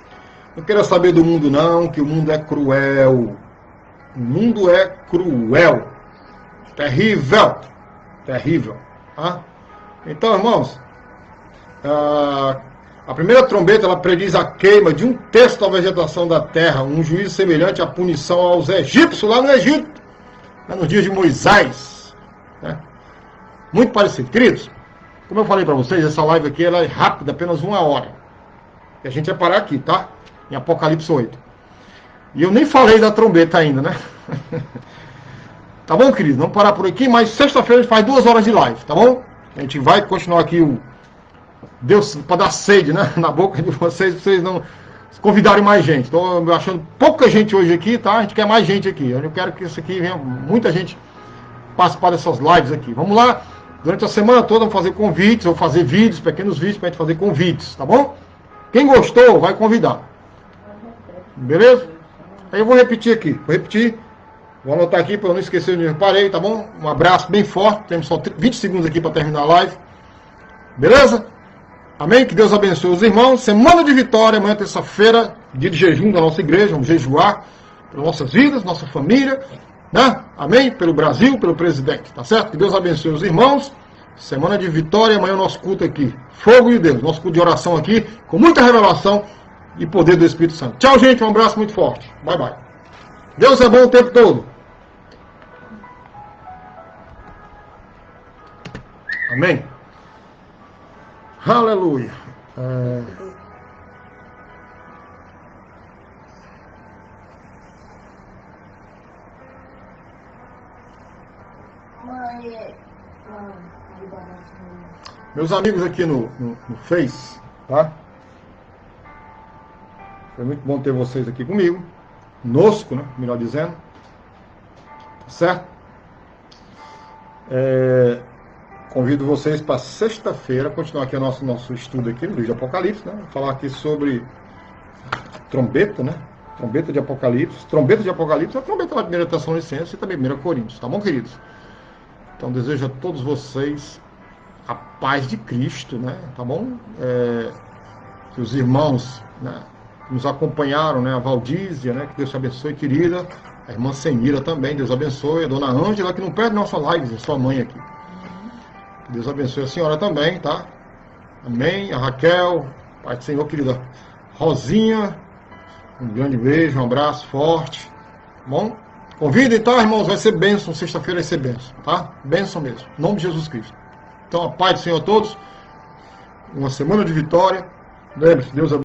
S1: Não quero saber do mundo, não, que o mundo é cruel. O mundo é cruel. Terrível. Terrível. Tá? Então, irmãos, a primeira trombeta, ela prediz a queima de 1/3 da vegetação da terra, um juízo semelhante à punição aos egípcios lá no Egito, né, nos dias de Moisés. Né? Muito parecido. Queridos, como eu falei para vocês, essa live aqui ela é rápida, apenas 1 hora. E a gente vai parar aqui, tá? Em Apocalipse 8. E eu nem falei da trombeta ainda, né? Tá bom, queridos? Vamos parar por aqui, mas sexta-feira a gente faz 2 horas de live, tá bom? A gente vai continuar aqui Deus, para dar sede, né? Na boca de vocês, pra vocês não convidarem mais gente. Estou achando pouca gente hoje aqui, tá? A gente quer mais gente aqui. Eu quero que isso aqui venha muita gente participar dessas lives aqui. Vamos lá? Durante a semana toda vamos fazer convites, vou fazer vídeos, pequenos vídeos para a gente fazer convites, tá bom? Quem gostou, vai convidar. Beleza? Aí eu vou repetir aqui, vou anotar aqui para eu não esquecer onde eu parei, tá bom? Um abraço bem forte, temos só 20 segundos aqui para terminar a live. Beleza? Amém? Que Deus abençoe os irmãos. Semana de vitória, amanhã terça-feira, dia de jejum da nossa igreja, vamos jejuar pelas nossas vidas, nossa família, né? Amém? Pelo Brasil, pelo presidente, tá certo? Que Deus abençoe os irmãos. Semana de vitória, amanhã o nosso culto aqui. Fogo de Deus, nosso culto de oração aqui, com muita revelação e poder do Espírito Santo. Tchau, gente, um abraço muito forte. Bye, bye. Deus é bom o tempo todo. Amém? Aleluia. Meus amigos aqui no Face, tá? Foi muito bom ter vocês aqui comigo. Conosco, né? Melhor dizendo. Tá certo? Convido vocês para sexta-feira continuar aqui o nosso estudo aqui no livro de Apocalipse, né? Falar aqui sobre trombeta, né? Trombeta de Apocalipse. Trombeta de Apocalipse é a trombeta da primeira Tessalonicenses e também 1 Coríntios, tá bom, queridos? Então desejo a todos vocês a paz de Cristo, né? Tá bom? Que os irmãos, né, que nos acompanharam, né? A Valdízia, né? Que Deus te abençoe, querida. A irmã Senira também, Deus abençoe. A dona Ângela, que não perde nossa live, sua mãe aqui. Deus abençoe a senhora também, tá? Amém. A Raquel, Pai do Senhor, querida Rosinha, um grande beijo, um abraço forte. Tá bom? Convidem, tá, irmãos? Vai ser bênção, sexta-feira vai ser bênção, tá? Bênção mesmo, em nome de Jesus Cristo. Então, a paz do Senhor a todos, uma semana de vitória. Lembre-se, Deus abençoe.